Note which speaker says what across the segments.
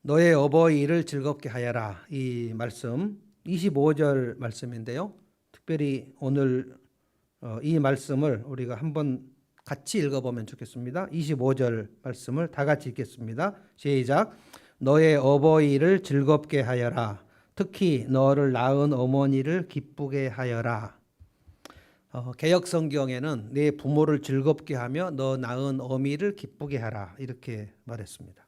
Speaker 1: 너의 어버이를 즐겁게 하여라. 이 말씀 25절 말씀인데요. 특별히 오늘 이 말씀을 우리가 한번 같이 읽어보면 좋겠습니다. 25절 말씀을 다 같이 읽겠습니다. 시작. 너의 어버이를 즐겁게 하여라. 특히 너를 낳은 어머니를 기쁘게 하여라. 개역 성경에는 내 부모를 즐겁게 하며 너 낳은 어미를 기쁘게 하라 이렇게 말했습니다.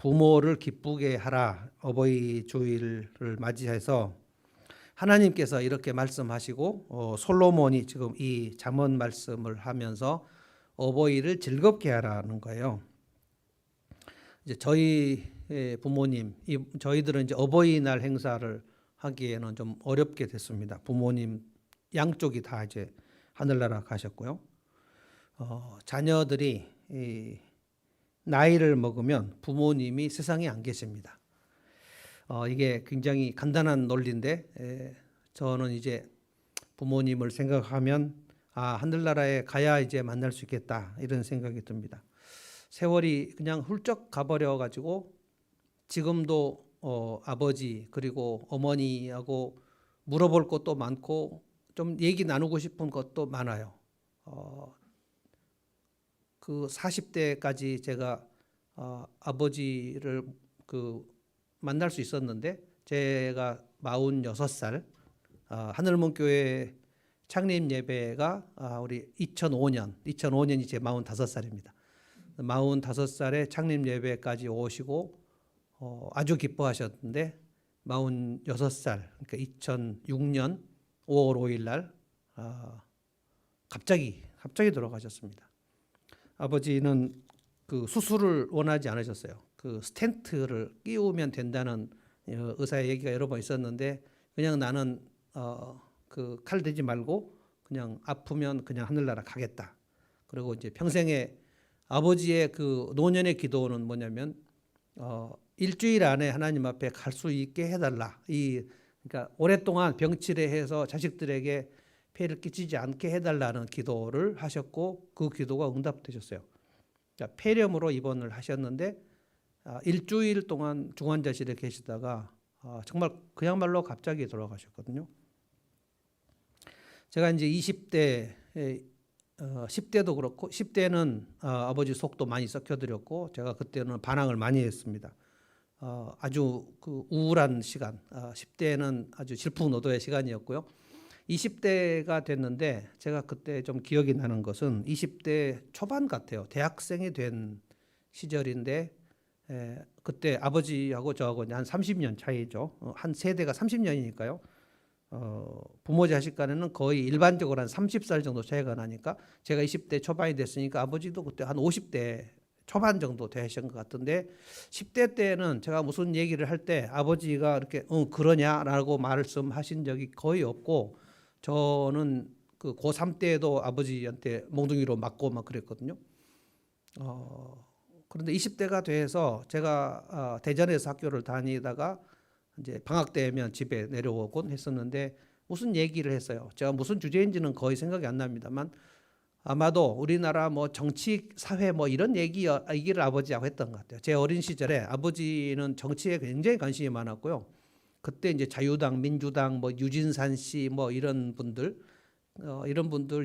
Speaker 1: 부모를 기쁘게 하라. 어버이 주일을 맞이해서 하나님께서 이렇게 말씀하시고 솔로몬이 지금 이 잠언 말씀을 하면서 어버이를 즐겁게 하라는 거예요. 이제 저희 부모님, 저희들은 이제 어버이날 행사를 하기에는 좀 어렵게 됐습니다. 부모님 양쪽이 다 이제 하늘나라 가셨고요. 자녀들이 나이를 먹으면 부모님이 세상에 안 계십니다. 이게 굉장히 간단한 논리인데 저는 이제 부모님을 생각하면 하늘나라에 가야 이제 만날 수 있겠다 이런 생각이 듭니다. 세월이 그냥 훌쩍 가버려 가지고 지금도 아버지 그리고 어머니하고 물어볼 것도 많고 좀 얘기 나누고 싶은 것도 많아요. 그 40대까지 제가 아버지를 만날 수 있었는데 제가 46살 하늘문교회 창립 예배가 우리 2005년이 제 45살입니다. 45살에 창립 예배까지 오시고 아주 기뻐하셨는데 46살 그러니까 2006년 5월 5일 날 갑자기 돌아가셨습니다. 아버지는 그 수술을 원하지 않으셨어요. 그 스텐트를 끼우면 된다는 의사의 얘기가 여러 번 있었는데 그냥 나는 그 칼 대지 말고 그냥 아프면 그냥 하늘나라 가겠다. 그리고 이제 평생에 아버지의 그 노년의 기도는 뭐냐면 일주일 안에 하나님 앞에 갈 수 있게 해달라. 그러니까 오랫동안 병치레 해서 자식들에게 폐를 끼치지 않게 해달라는 기도를 하셨고 그 기도가 응답되셨어요. 폐렴으로 입원을 하셨는데 일주일 동안 중환자실에 계시다가 정말 그야말로 갑자기 돌아가셨거든요. 제가 이제 20대, 10대도 그렇고 10대는 아버지 속도 많이 썩혀드렸고 제가 그때는 반항을 많이 했습니다. 아주 그 우울한 시간, 10대는 아주 질풍노도의 시간이었고요. 20대가 됐는데 제가 그때 좀 기억이 나는 것은 20대 초반 같아요. 대학생이 된 시절인데 그때 아버지하고 저하고 한 30년 차이죠. 한 세대가 30년이니까요. 부모 자식 간에는 거의 일반적으로 한 30살 정도 차이가 나니까 제가 20대 초반이 됐으니까 아버지도 그때 한 50대 초반 정도 되신 것 같은데 10대 때는 제가 무슨 얘기를 할 때 아버지가 이렇게 그러냐라고 말씀하신 적이 거의 없고 저는 그 고3 때도 아버지한테 몽둥이로 맞고 막 그랬거든요. 그런데 20대가 돼서 제가 대전에서 학교를 다니다가 이제 방학 때면 집에 내려오곤 했었는데 무슨 얘기를 했어요. 제가 무슨 주제인지는 거의 생각이 안 납니다만 아마도 우리나라 뭐 정치, 사회 뭐 이런 얘기를 아버지하고 했던 것 같아요. 제 어린 시절에 아버지는 정치에 굉장히 관심이 많았고요. 그때 이제 자유당, 민주당, 뭐 유진산 씨 뭐 이런 분들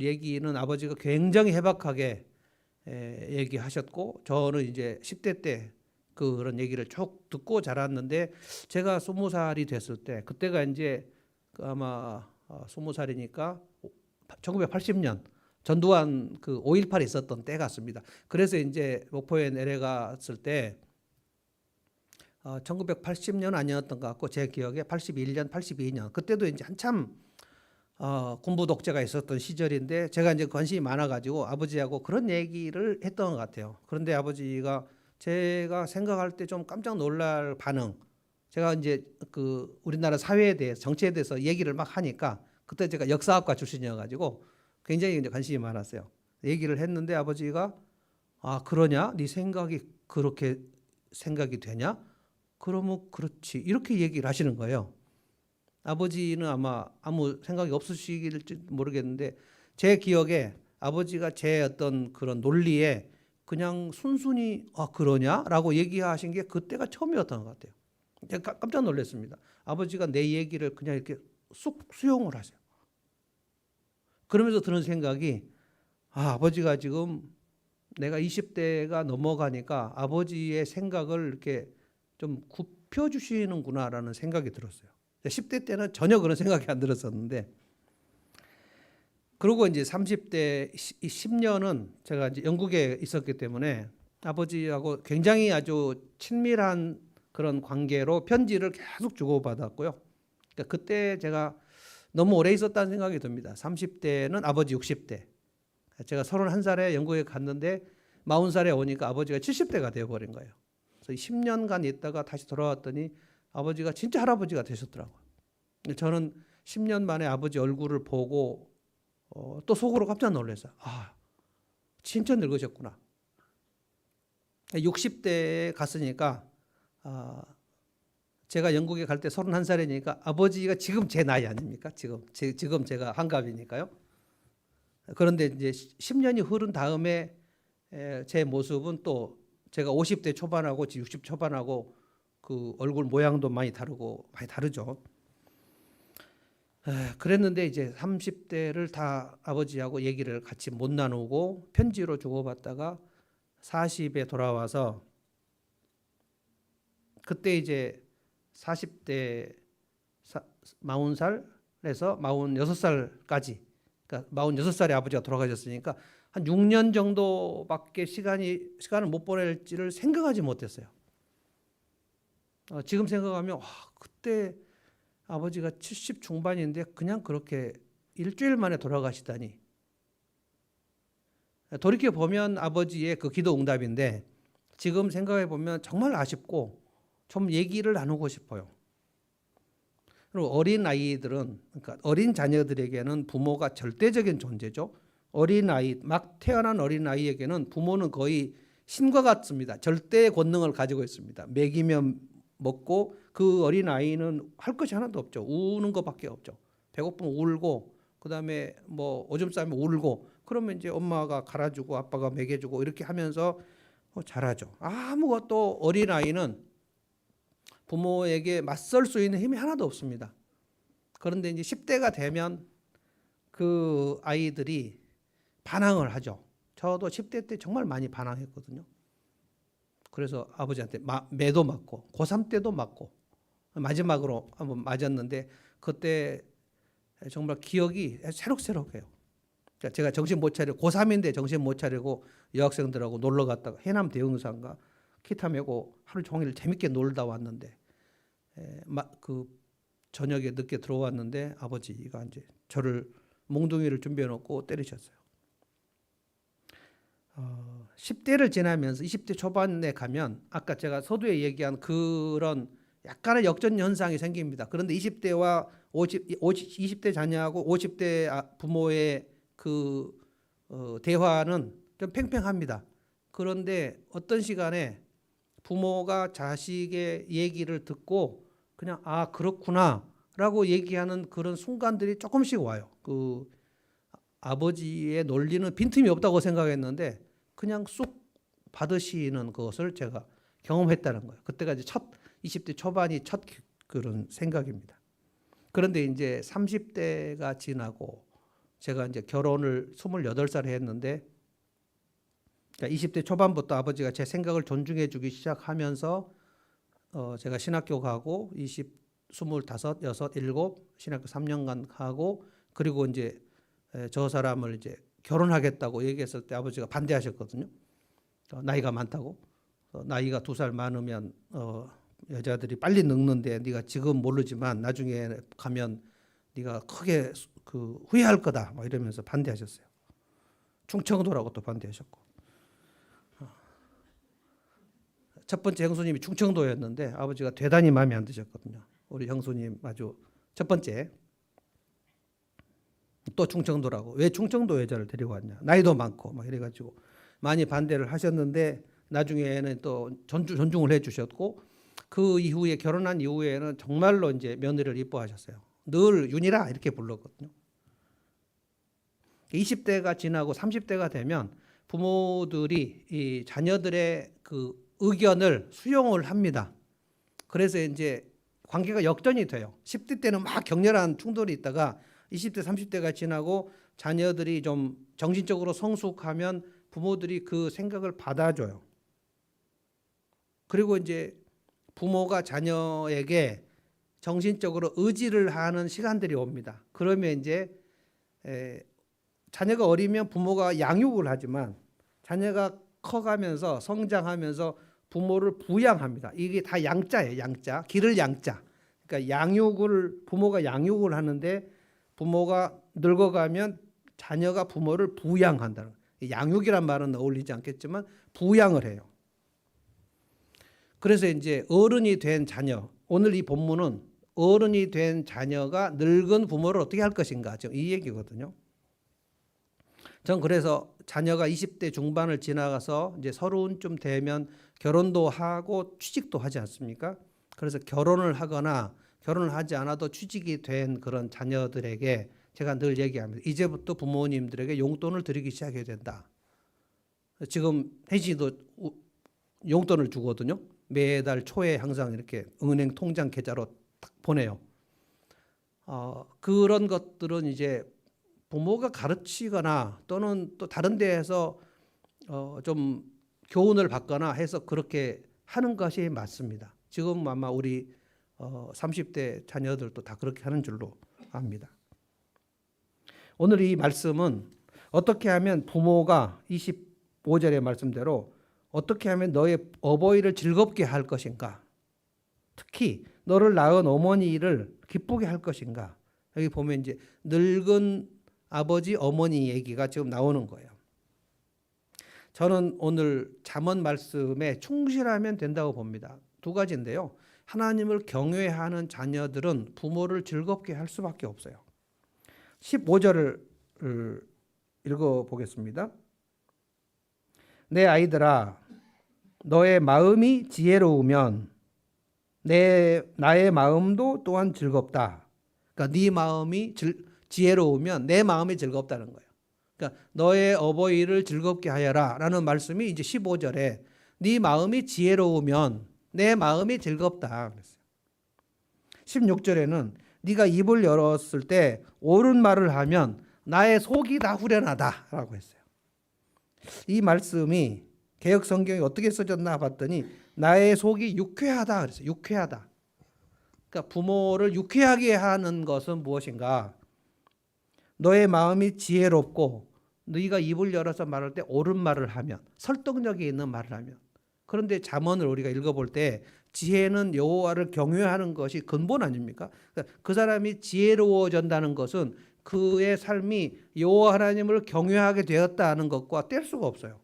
Speaker 1: 얘기는 아버지가 굉장히 해박하게 얘기하셨고 저는 이제 10대 때 그런 얘기를 쭉 듣고 자랐는데 제가 20살이 됐을 때 그때가 이제 아마 20살이니까 1980년 전두환 그 5.18이 있었던 때 같습니다. 그래서 이제 목포에 내려갔을 때 1980년 아니었던 것 같고 제 기억에 81년, 82년 그때도 이제 한참 군부 독재가 있었던 시절인데 제가 이제 관심이 많아가지고 아버지하고 그런 얘기를 했던 것 같아요. 그런데 아버지가 제가 생각할 때 좀 깜짝 놀랄 반응. 제가 이제 그 우리나라 사회에 대해서 정치에 대해서 얘기를 막 하니까 그때 제가 역사학과 출신이어가지고 굉장히 이제 관심이 많았어요. 얘기를 했는데 아버지가 그러냐? 네 생각이 그렇게 생각이 되냐? 그러면 그렇지 이렇게 얘기를 하시는 거예요. 아버지는 아마 아무 생각이 없으시길지 모르겠는데 제 기억에 아버지가 제 어떤 그런 논리에 그냥 순순히 그러냐라고 얘기하신 게 그때가 처음이었던 것 같아요. 제가 깜짝 놀랐습니다. 아버지가 내 얘기를 그냥 이렇게 쑥 수용을 하세요. 그러면서 드는 생각이 아버지가 지금 내가 20대가 넘어가니까 아버지의 생각을 이렇게 좀 굽혀주시는구나라는 생각이 들었어요. 10대 때는 전혀 그런 생각이 안 들었었는데, 그리고 이제 30대 10년은 제가 이제 영국에 있었기 때문에 아버지하고 굉장히 아주 친밀한 그런 관계로 편지를 계속 주고받았고요. 그러니까 그때 제가 너무 오래 있었다는 생각이 듭니다. 30대는 아버지 60대. 제가 31살에 영국에 갔는데 40살에 오니까 아버지가 70대가 되어버린 거예요. 그래서 10년간 있다가 다시 돌아왔더니 아버지가 진짜 할아버지가 되셨더라고요. 저는 10년 만에 아버지 얼굴을 보고 또 속으로 깜짝 놀랐어요. 진짜 늙으셨구나. 60대에 갔으니까 제가 영국에 갈 때 31살이니까 아버지가 지금 제 나이 아닙니까? 지금 제가 한갑이니까요. 그런데 이제 10년이 흐른 다음에 제 모습은 또 제가 50대 초반하고 60 초반하고 그 얼굴 모양도 많이 다르고 많이 다르죠. 그랬는데 이제 30대를 다 아버지하고 얘기를 같이 못 나누고 편지로 주고받다가 40에 돌아와서 그때 이제 40대 40살에서 46살까지, 그러니까 46살에 아버지가 돌아가셨으니까 한 6년 정도밖에 시간을 못 보낼지를 생각하지 못했어요. 지금 생각하면 그때 아버지가 70 중반인데 그냥 그렇게 일주일 만에 돌아가시다니. 돌이켜 보면 아버지의 그 기도 응답인데 지금 생각해 보면 정말 아쉽고 좀 얘기를 나누고 싶어요. 그리고 어린 아이들은, 그러니까 어린 자녀들에게는 부모가 절대적인 존재죠. 어린 아이, 막 태어난 어린 아이에게는 부모는 거의 신과 같습니다. 절대의 권능을 가지고 있습니다. 먹이면 먹고 그 어린 아이는 할 것이 하나도 없죠. 우는 것밖에 없죠. 배고프면 울고, 그다음에 뭐 오줌 싸면 울고, 그러면 이제 엄마가 갈아주고 아빠가 먹여주고 이렇게 하면서 잘하죠. 아무것도 어린 아이는 부모에게 맞설 수 있는 힘이 하나도 없습니다. 그런데 이제 10대가 되면 그 아이들이 반항을 하죠. 저도 10대 때 정말 많이 반항했거든요. 그래서 아버지한테 매도 맞고 고3 때도 맞고 마지막으로 한번 맞았는데 그때 정말 기억이 새록새록해요. 제가 정신 못 차리고 고3인데 정신 못 차리고 여학생들하고 놀러 갔다가 해남 대흥사인가 기타 메고 하루 종일 재밌게 놀다 왔는데 그 저녁에 늦게 들어왔는데 아버지가 이제 저를 몽둥이를 준비해 놓고 때리셨어요. 10대를 지나면서 20대 초반에 가면 아까 제가 서두에 얘기한 그런 약간의 역전 현상이 생깁니다. 그런데 20대와 20대 자녀하고 50대 부모의 그 대화는 좀 팽팽합니다. 그런데 어떤 시간에 부모가 자식의 얘기를 듣고 그냥 그렇구나라고 얘기하는 그런 순간들이 조금씩 와요. 그 아버지의 논리는 빈틈이 없다고 생각했는데 그냥 쑥 받으시는 것을 제가 경험했다는 거예요. 그때가 이제 20대 초반이 첫 그런 생각입니다. 그런데 이제 30대가 지나고 제가 이제 결혼을 28살에 했는데, 그러니까 20대 초반부터 아버지가 제 생각을 존중해 주기 시작하면서 제가 신학교 가고 25, 6, 7 신학교 3년간 가고, 그리고 이제 저 사람을 이제 결혼하겠다고 얘기했을 때 아버지가 반대하셨거든요. 나이가 많다고. 나이가 2살 많으면 여자들이 빨리 늙는데 네가 지금 모르지만 나중에 가면 네가 크게 후회할 거다 막 이러면서 반대하셨어요. 충청도라고 또 반대하셨고. 첫 번째 형수님이 충청도였는데 아버지가 대단히 마음에 안 드셨거든요. 우리 형수님 아주 첫 번째. 또 충청도라고. 왜 충청도 여자를 데리고 왔냐. 나이도 많고 막 이래가지고 많이 반대를 하셨는데 나중에는 또 존중을 해주셨고, 그 이후에 결혼한 이후에는 정말로 이제 며느리를 이뻐하셨어요. 늘 윤이라 이렇게 불렀거든요. 20대가 지나고 30대가 되면 부모들이 이 자녀들의 그 의견을 수용을 합니다. 그래서 이제 관계가 역전이 돼요. 10대 때는 막 격렬한 충돌이 있다가 20대, 30대가 지나고 자녀들이 좀 정신적으로 성숙하면 부모들이 그 생각을 받아줘요. 그리고 이제 부모가 자녀에게 정신적으로 의지를 하는 시간들이 옵니다. 그러면 이제 자녀가 어리면 부모가 양육을 하지만 자녀가 커가면서 성장하면서 부모를 부양합니다. 이게 다 양자예요. 양자. 기를 양자. 그러니까 부모가 양육을 하는데 부모가 늙어가면 자녀가 부모를 부양한다는 거예요. 양육이란 말은 어울리지 않겠지만 부양을 해요. 그래서 이제 어른이 된 자녀, 오늘 이 본문은 어른이 된 자녀가 늙은 부모를 어떻게 할 것인가, 지금 이 얘기거든요. 전 그래서 자녀가 20대 중반을 지나가서 이제 30쯤 되면 결혼도 하고 취직도 하지 않습니까? 그래서 결혼을 하거나 결혼을 하지 않아도 취직이 된 그런 자녀들에게 제가 늘 얘기합니다. 이제부터 부모님들에게 용돈을 드리기 시작해야 된다. 지금 혜진이도 용돈을 주거든요. 매달 초에 항상 이렇게 은행 통장 계좌로 딱 보내요. 그런 것들은 이제 부모가 가르치거나 또는 또 다른 데에서 좀 교훈을 받거나 해서 그렇게 하는 것이 맞습니다. 지금 아마 우리 30대 자녀들도 다 그렇게 하는 줄로 압니다. 오늘 이 말씀은 어떻게 하면 부모가 25절의 말씀대로 어떻게 하면 너의 어버이를 즐겁게 할 것인가, 특히 너를 낳은 어머니를 기쁘게 할 것인가. 여기 보면 이제 늙은 아버지 어머니 얘기가 지금 나오는 거예요. 저는 오늘 잠언 말씀에 충실하면 된다고 봅니다. 두 가지인데요. 하나님을 경외하는 자녀들은 부모를 즐겁게 할 수밖에 없어요. 15절을 읽어보겠습니다. 내 아이들아, 너의 마음이 지혜로우면 나의 마음도 또한 즐겁다. 그러니까 네 마음이 지혜로우면 내 마음이 즐겁다는 거예요. 그러니까 너의 어버이를 즐겁게 하여라 라는 말씀이 이제 15절에 네 마음이 지혜로우면 내 마음이 즐겁다 그랬어요. 16절에는 네가 입을 열었을 때 옳은 말을 하면 나의 속이 다 후련하다 라고 했어요. 이 말씀이 개역 성경이 어떻게 써졌나 봤더니 나의 속이 유쾌하다 그랬어요. 유쾌하다. 그러니까 부모를 유쾌하게 하는 것은 무엇인가? 너의 마음이 지혜롭고 네가 입을 열어서 말할 때 옳은 말을 하면, 설득력이 있는 말을 하면. 그런데 잠언을 우리가 읽어볼 때 지혜는 여호와를 경외하는 것이 근본 아닙니까? 그러니까 그 사람이 지혜로워진다는 것은 그의 삶이 여호와 하나님을 경외하게 되었다는 것과 뗄 수가 없어요.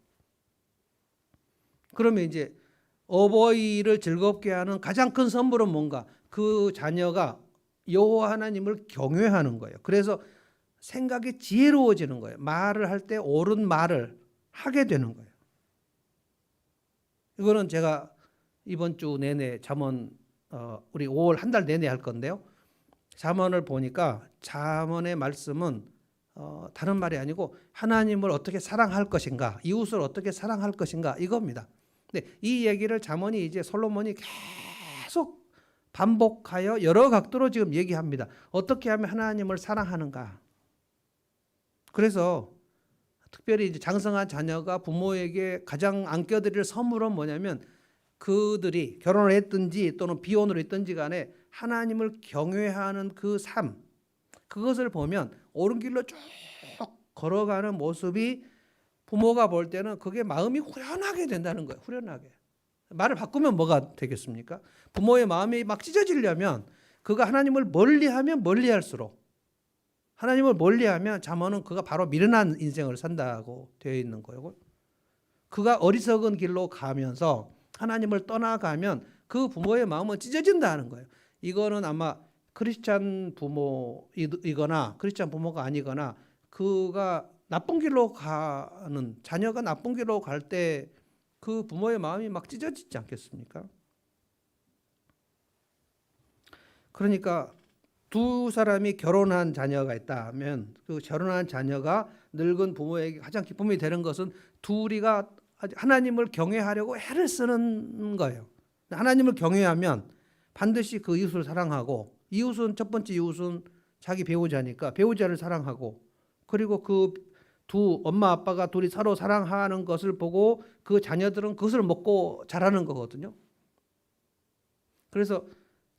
Speaker 1: 그러면 이제 어버이를 즐겁게 하는 가장 큰 선물은 뭔가? 그 자녀가 여호와 하나님을 경외하는 거예요. 그래서 생각이 지혜로워지는 거예요. 말을 할 때 옳은 말을 하게 되는 거예요. 이거는 제가 이번 주 내내 잠언 우리 5월 한 달 내내 할 건데요. 잠언을 보니까 잠언의 말씀은 다른 말이 아니고 하나님을 어떻게 사랑할 것인가, 이웃을 어떻게 사랑할 것인가 이겁니다. 근데 이 얘기를 잠언이 이제 솔로몬이 계속 반복하여 여러 각도로 지금 얘기합니다. 어떻게 하면 하나님을 사랑하는가. 그래서 특별히 이제 장성한 자녀가 부모에게 가장 안겨드릴 선물은 뭐냐면 그들이 결혼을 했든지 또는 비혼으로 했든지 간에 하나님을 경외하는 그 삶, 그것을 보면 옳은 길로 쭉 걸어가는 모습이 부모가 볼 때는 그게 마음이 후련하게 된다는 거예요. 후련하게. 말을 바꾸면 뭐가 되겠습니까? 부모의 마음이 막 찢어지려면 그가 하나님을 멀리하면 멀리할수록, 하나님을 멀리하면 잠언은 그가 바로 미련한 인생을 산다고 되어 있는 거예요. 그가 어리석은 길로 가면서 하나님을 떠나가면 그 부모의 마음은 찢어진다는 거예요. 이거는 아마 크리스찬 부모이거나 크리스찬 부모가 아니거나 그가 나쁜 길로 가는, 자녀가 나쁜 길로 갈 때 그 부모의 마음이 막 찢어지지 않겠습니까? 그러니까 두 사람이 결혼한 자녀가 있다면 그 결혼한 자녀가 늙은 부모에게 가장 기쁨이 되는 것은 둘이가 하나님을 경외하려고 애를 쓰는 거예요. 하나님을 경외하면 반드시 그 이웃을 사랑하고, 이웃은 첫 번째 이웃은 자기 배우자니까 배우자를 사랑하고, 그리고 그 두 엄마 아빠가 둘이 서로 사랑하는 것을 보고 그 자녀들은 그것을 먹고 자라는 거거든요. 그래서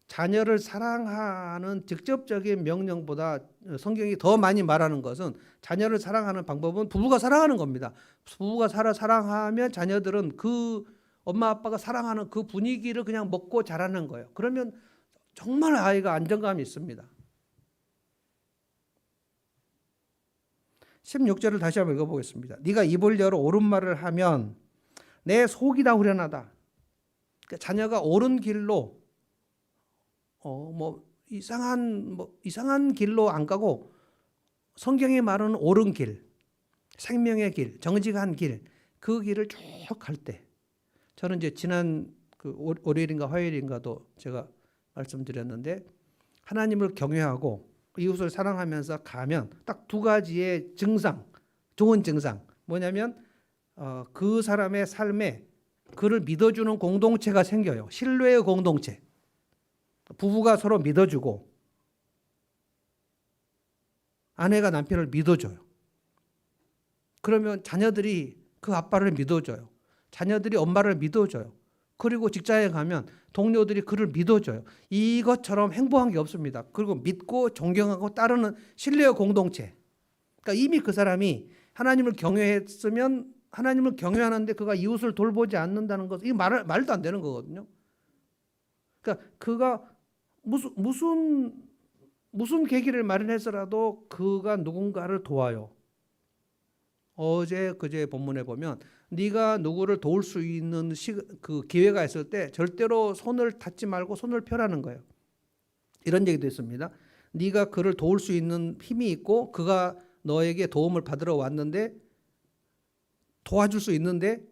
Speaker 1: 자녀를 사랑하는 직접적인 명령보다 성경이 더 많이 말하는 것은 자녀를 사랑하는 방법은 부부가 사랑하는 겁니다. 부부가 사랑하면 자녀들은 그 엄마 아빠가 사랑하는 그 분위기를 그냥 먹고 자라는 거예요. 그러면 정말 아이가 안정감이 있습니다. 16절을 다시 한번 읽어보겠습니다. 네가 입을 열어 옳은 말을 하면 내 속이 다 후련하다. 그러니까 자녀가 옳은 길로 이상한 길로 안 가고 성경이 말하는 옳은 길, 생명의 길, 정직한 길, 그 길을 쭉 갈 때, 저는 이제 지난 그 월요일인가 화요일인가도 제가 말씀드렸는데, 하나님을 경외하고 이웃을 사랑하면서 가면 딱 두 가지의 증상, 좋은 증상, 뭐냐면 그 사람의 삶에 그를 믿어주는 공동체가 생겨요. 신뢰의 공동체. 부부가 서로 믿어주고 아내가 남편을 믿어줘요. 그러면 자녀들이 그 아빠를 믿어줘요. 자녀들이 엄마를 믿어줘요. 그리고 직장에 가면 동료들이 그를 믿어줘요. 이것처럼 행복한 게 없습니다. 그리고 믿고 존경하고 따르는 신뢰의 공동체. 그러니까 이미 그 사람이 하나님을 경외했으면, 하나님을 경외하는데 그가 이웃을 돌보지 않는다는 것은 이 말도 안 되는 거거든요. 그러니까 그가 무슨 계기를 마련해서라도 그가 누군가를 도와요. 어제 그제 본문에 보면 네가 누구를 도울 수 있는 그 기회가 있을 때 절대로 손을 닫지 말고 손을 펴라는 거예요. 이런 얘기도 있습니다. 네가 그를 도울 수 있는 힘이 있고 그가 너에게 도움을 받으러 왔는데, 도와줄 수 있는데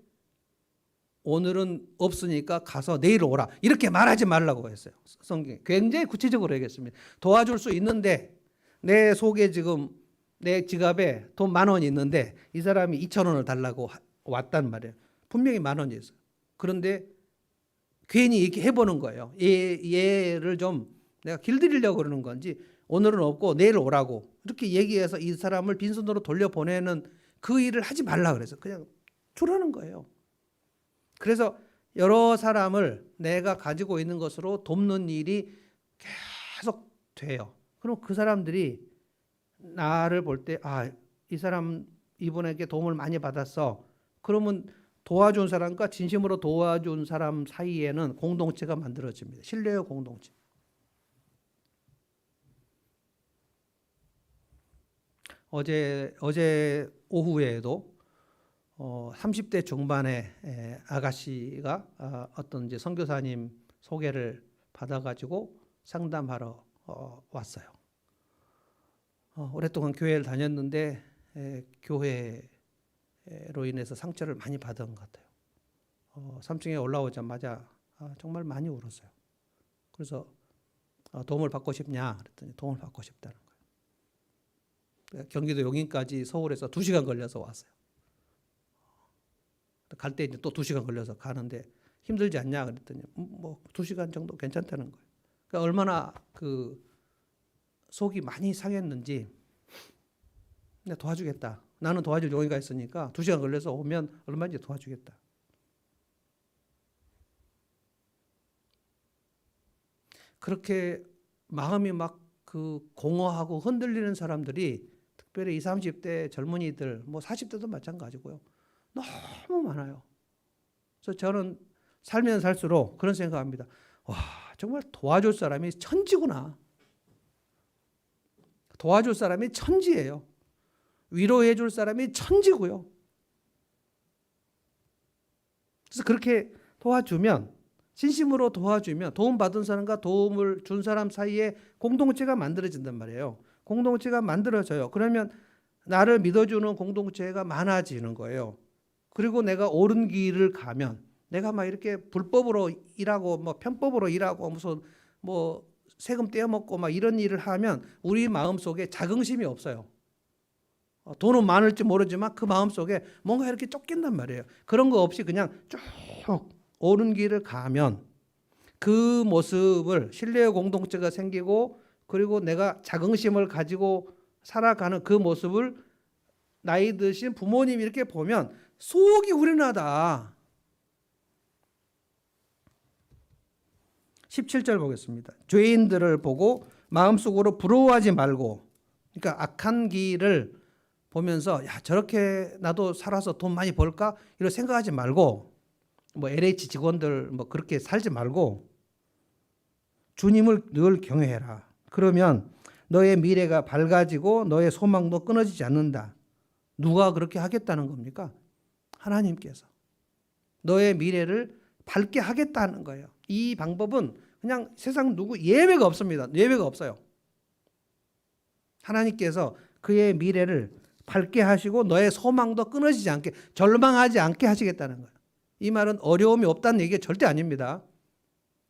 Speaker 1: 오늘은 없으니까 가서 내일 오라, 이렇게 말하지 말라고 했어요. 성경에 굉장히 구체적으로 얘기했습니다. 도와줄 수 있는데 내 속에 지금 내 지갑에 돈 10,000원이 있는데 이 사람이 2,000원을 달라고 왔단 말이에요. 분명히 10,000원이 있어요. 그런데 괜히 이렇게 해보는 거예요. 얘를 좀 내가 길들이려고 그러는 건지, 오늘은 없고 내일 오라고 이렇게 얘기해서 이 사람을 빈손으로 돌려보내는 그 일을 하지 말라 그래서 그냥 주라는 거예요. 그래서 여러 사람을 내가 가지고 있는 것으로 돕는 일이 계속 돼요. 그럼 그 사람들이 나를 볼 때, 이 사람 이분에게 도움을 많이 받았어. 그러면 도와준 사람과 진심으로 도와준 사람 사이에는 공동체가 만들어집니다. 신뢰의 공동체. 어제 오후에도 30대 중반의 아가씨가 어떤 이제 선교사님 소개를 받아가지고 상담하러 왔어요. 오랫동안 교회를 다녔는데 교회로 인해서 상처를 많이 받은 것 같아요. 3층에 올라오자마자 정말 많이 울었어요. 그래서 도움을 받고 싶냐 그랬더니 도움을 받고 싶다는 거예요. 경기도 용인까지 서울에서 2시간 걸려서 왔어요. 갈 때 이제 또 2시간 걸려서 가는데 힘들지 않냐 그랬더니 뭐 2시간 정도 괜찮다는 거예요. 그러니까 얼마나 그 속이 많이 상했는지, 내가 도와주겠다. 나는 도와줄 용의가 있으니까 2시간 걸려서 오면 얼마든지 도와주겠다. 그렇게 마음이 막 그 공허하고 흔들리는 사람들이 특별히 20, 30대 젊은이들, 뭐 40대도 마찬가지고요. 너무 많아요. 그래서 저는 살면 살수록 그런 생각합니다. 와, 정말 도와줄 사람이 천지구나. 도와줄 사람이 천지예요. 위로해 줄 사람이 천지고요. 그래서 그렇게 도와주면, 진심으로 도와주면 도움받은 사람과 도움을 준 사람 사이에 공동체가 만들어진단 말이에요. 공동체가 만들어져요. 그러면 나를 믿어주는 공동체가 많아지는 거예요. 그리고 내가 옳은 길을 가면, 내가 막 이렇게 불법으로 일하고 뭐 편법으로 일하고 무슨 뭐 세금 떼어먹고 막 이런 일을 하면 우리 마음속에 자긍심이 없어요. 돈은 많을지 모르지만 그 마음속에 뭔가 이렇게 쫓긴단 말이에요. 그런 거 없이 그냥 쭉 옳은 길을 가면 그 모습을 신뢰의 공동체가 생기고 그리고 내가 자긍심을 가지고 살아가는 그 모습을 나이 드신 부모님이 이렇게 보면 속이 후련하다. 17절 보겠습니다. 죄인들을 보고 마음속으로 부러워하지 말고, 그러니까 악한 길을 보면서 야 저렇게 나도 살아서 돈 많이 벌까 이런 생각하지 말고, 뭐 LH 직원들 뭐 그렇게 살지 말고 주님을 늘 경외해라. 그러면 너의 미래가 밝아지고 너의 소망도 끊어지지 않는다. 누가 그렇게 하겠다는 겁니까? 하나님께서 너의 미래를 밝게 하겠다는 거예요. 이 방법은 그냥 세상 누구 예외가 없습니다. 예외가 없어요. 하나님께서 그의 미래를 밝게 하시고 너의 소망도 끊어지지 않게, 절망하지 않게 하시겠다는 거예요. 이 말은 어려움이 없다는 얘기가 절대 아닙니다.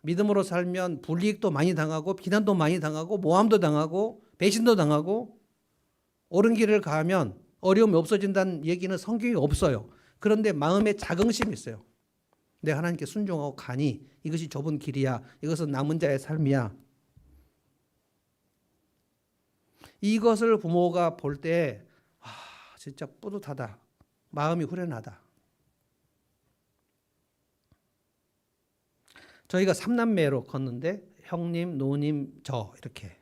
Speaker 1: 믿음으로 살면 불이익도 많이 당하고 비난도 많이 당하고 모함도 당하고 배신도 당하고 옳은 길을 가면 어려움이 없어진다는 얘기는 성경에 없어요. 그런데 마음에 자긍심이 있어요. 내가 하나님께 순종하고 가니 이것이 좁은 길이야. 이것은 남은 자의 삶이야. 이것을 부모가 볼 때 진짜 뿌듯하다. 마음이 후련하다. 저희가 3남매로 컸는데 형님, 누님, 저 이렇게.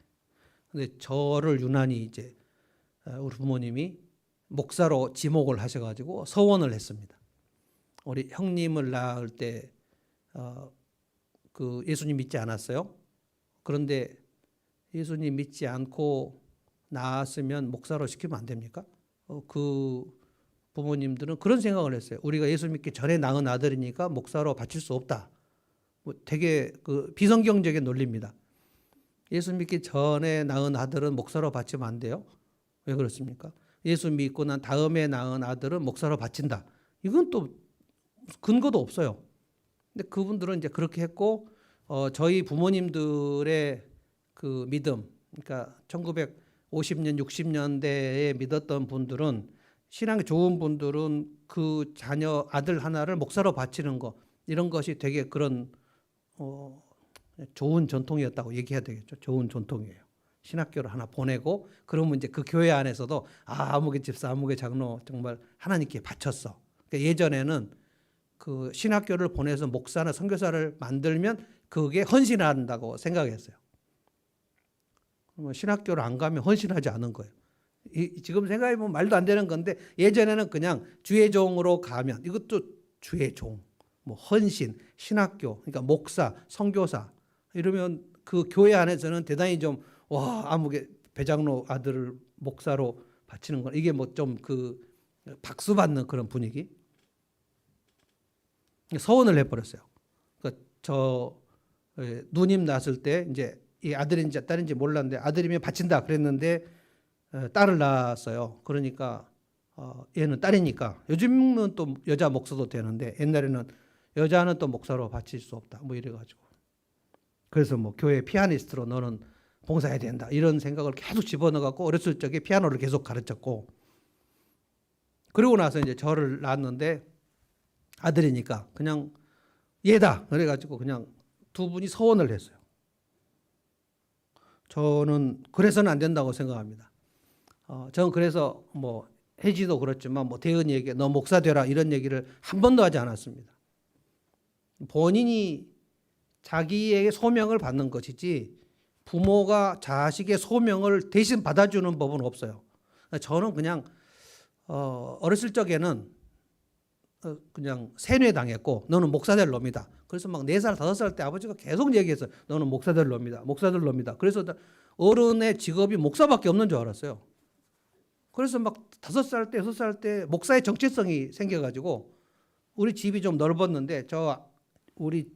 Speaker 1: 근데 저를 유난히 이제 우리 부모님이 목사로 지목을 하셔가지고 서원을 했습니다. 우리 형님을 낳을 때 그 예수님 믿지 않았어요. 그런데 예수님 믿지 않고 낳았으면 목사로 시키면 안 됩니까? 그 부모님들은 그런 생각을 했어요. 우리가 예수 믿기 전에 낳은 아들이니까 목사로 바칠 수 없다. 뭐 되게 그 비성경적인 논리입니다. 예수 믿기 전에 낳은 아들은 목사로 바치면 안 돼요. 왜 그렇습니까? 예수 믿고 난 다음에 낳은 아들은 목사로 바친다. 이건 또 근거도 없어요. 근데 그분들은 이제 그렇게 했고, 저희 부모님들의 그 믿음, 그러니까 1950년, 60년대에 믿었던 분들은, 신앙이 좋은 분들은 그 자녀 아들 하나를 목사로 바치는 거, 이런 것이 되게 그런 좋은 전통이었다고 얘기해야 되겠죠. 좋은 전통이에요. 신학교를 하나 보내고 그러면 이제 그 교회 안에서도 아무개 집사, 아무개 장로 정말 하나님께 바쳤어. 그러니까 예전에는 그 신학교를 보내서 목사나 선교사를 만들면 그게 헌신한다고 생각했어요. 신학교를 안 가면 헌신하지 않은 거예요. 지금 생각해보면 말도 안 되는 건데 예전에는 그냥 주의 종으로 가면 이것도 주의 종, 뭐 헌신, 신학교, 그러니까 목사, 선교사 이러면 그 교회 안에서는 대단히 좀 아무개 배장로 아들을 목사로 바치는 건 이게 뭐 좀 그 박수 받는 그런 분위기. 서원을 해버렸어요. 그러니까 저 누님 낳았을 때 이제 이 아들인지 딸인지 몰랐는데 아들이면 바친다 그랬는데 딸을 낳았어요. 그러니까 얘는 딸이니까 요즘은 또 여자 목사도 되는데 옛날에는 여자는 또 목사로 바칠 수 없다. 뭐 이래가지고 그래서 뭐 교회 피아니스트로 너는 봉사해야 된다 이런 생각을 계속 집어넣어갖고 어렸을 적에 피아노를 계속 가르쳤고 그러고 나서 이제 저를 낳았는데 아들이니까 그냥 얘다 그래가지고 그냥 두 분이 서원을 했어요. 저는 그래서는 안 된다고 생각합니다. 저는 그래서 뭐 혜지도 그렇지만 뭐 대은이에게 너 목사 되라 이런 얘기를 한 번도 하지 않았습니다. 본인이 자기에게 소명을 받는 것이지 부모가 자식의 소명을 대신 받아주는 법은 없어요. 저는 그냥 어렸을 적에는 그냥 세뇌당했고 너는 목사 될 놈이다. 그래서 막 4살, 5살 때 아버지가 계속 얘기했어요. 너는 목사 될 놈이다. 목사 될 놈이다. 그래서 어른의 직업이 목사밖에 없는 줄 알았어요. 그래서 막 5살 때, 6살 때 목사의 정체성이 생겨가지고 우리 집이 좀 넓었는데 우리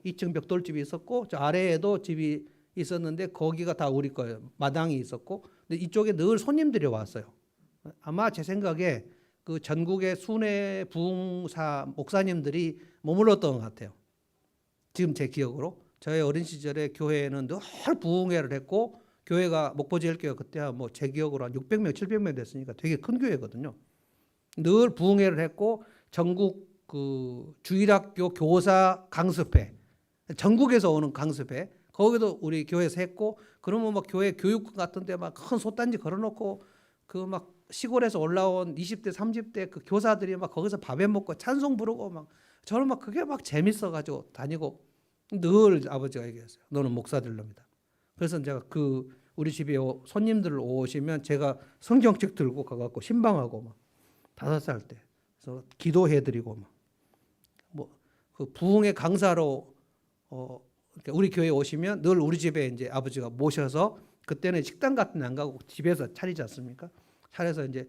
Speaker 1: 2층 벽돌집이 있었고 저 아래에도 집이 있었는데 거기가 다 우리 거예요. 마당이 있었고 근데 이쪽에 늘 손님들이 왔어요. 아마 제 생각에 그 전국의 순회 부흥사 목사님들이 머물렀던 것 같아요. 지금 제 기억으로 저의 어린 시절에 교회에는 늘 부흥회를 했고 교회가 목포제일교회 그때 뭐 제 기억으로 한 600명, 700명 됐으니까 되게 큰 교회거든요. 늘 부흥회를 했고 전국 그 주일학교 교사 강습회, 전국에서 오는 강습회 거기도 우리 교회에서 했고 그러면 막 교회 교육관 같은 데 막 큰 솥단지 걸어놓고 그 막 시골에서 올라온 20대 30대 그 교사들이 막 거기서 밥해 먹고 찬송 부르고 막 저는 막 그게 막 재밌어가지고 다니고 늘 아버지가 얘기했어요. 너는 목사 될 놈이다. 그래서 제가 그 우리 집에 손님들 오시면 제가 성경책 들고 가갖고 신방하고 막 5살 때 그래서 기도해드리고 막 뭐 그 부흥의 강사로 그러니까 우리 교회 오시면 늘 우리 집에 이제 아버지가 모셔서 그때는 식당 같은 데 안 가고 집에서 차리지 않습니까? 차려서 이제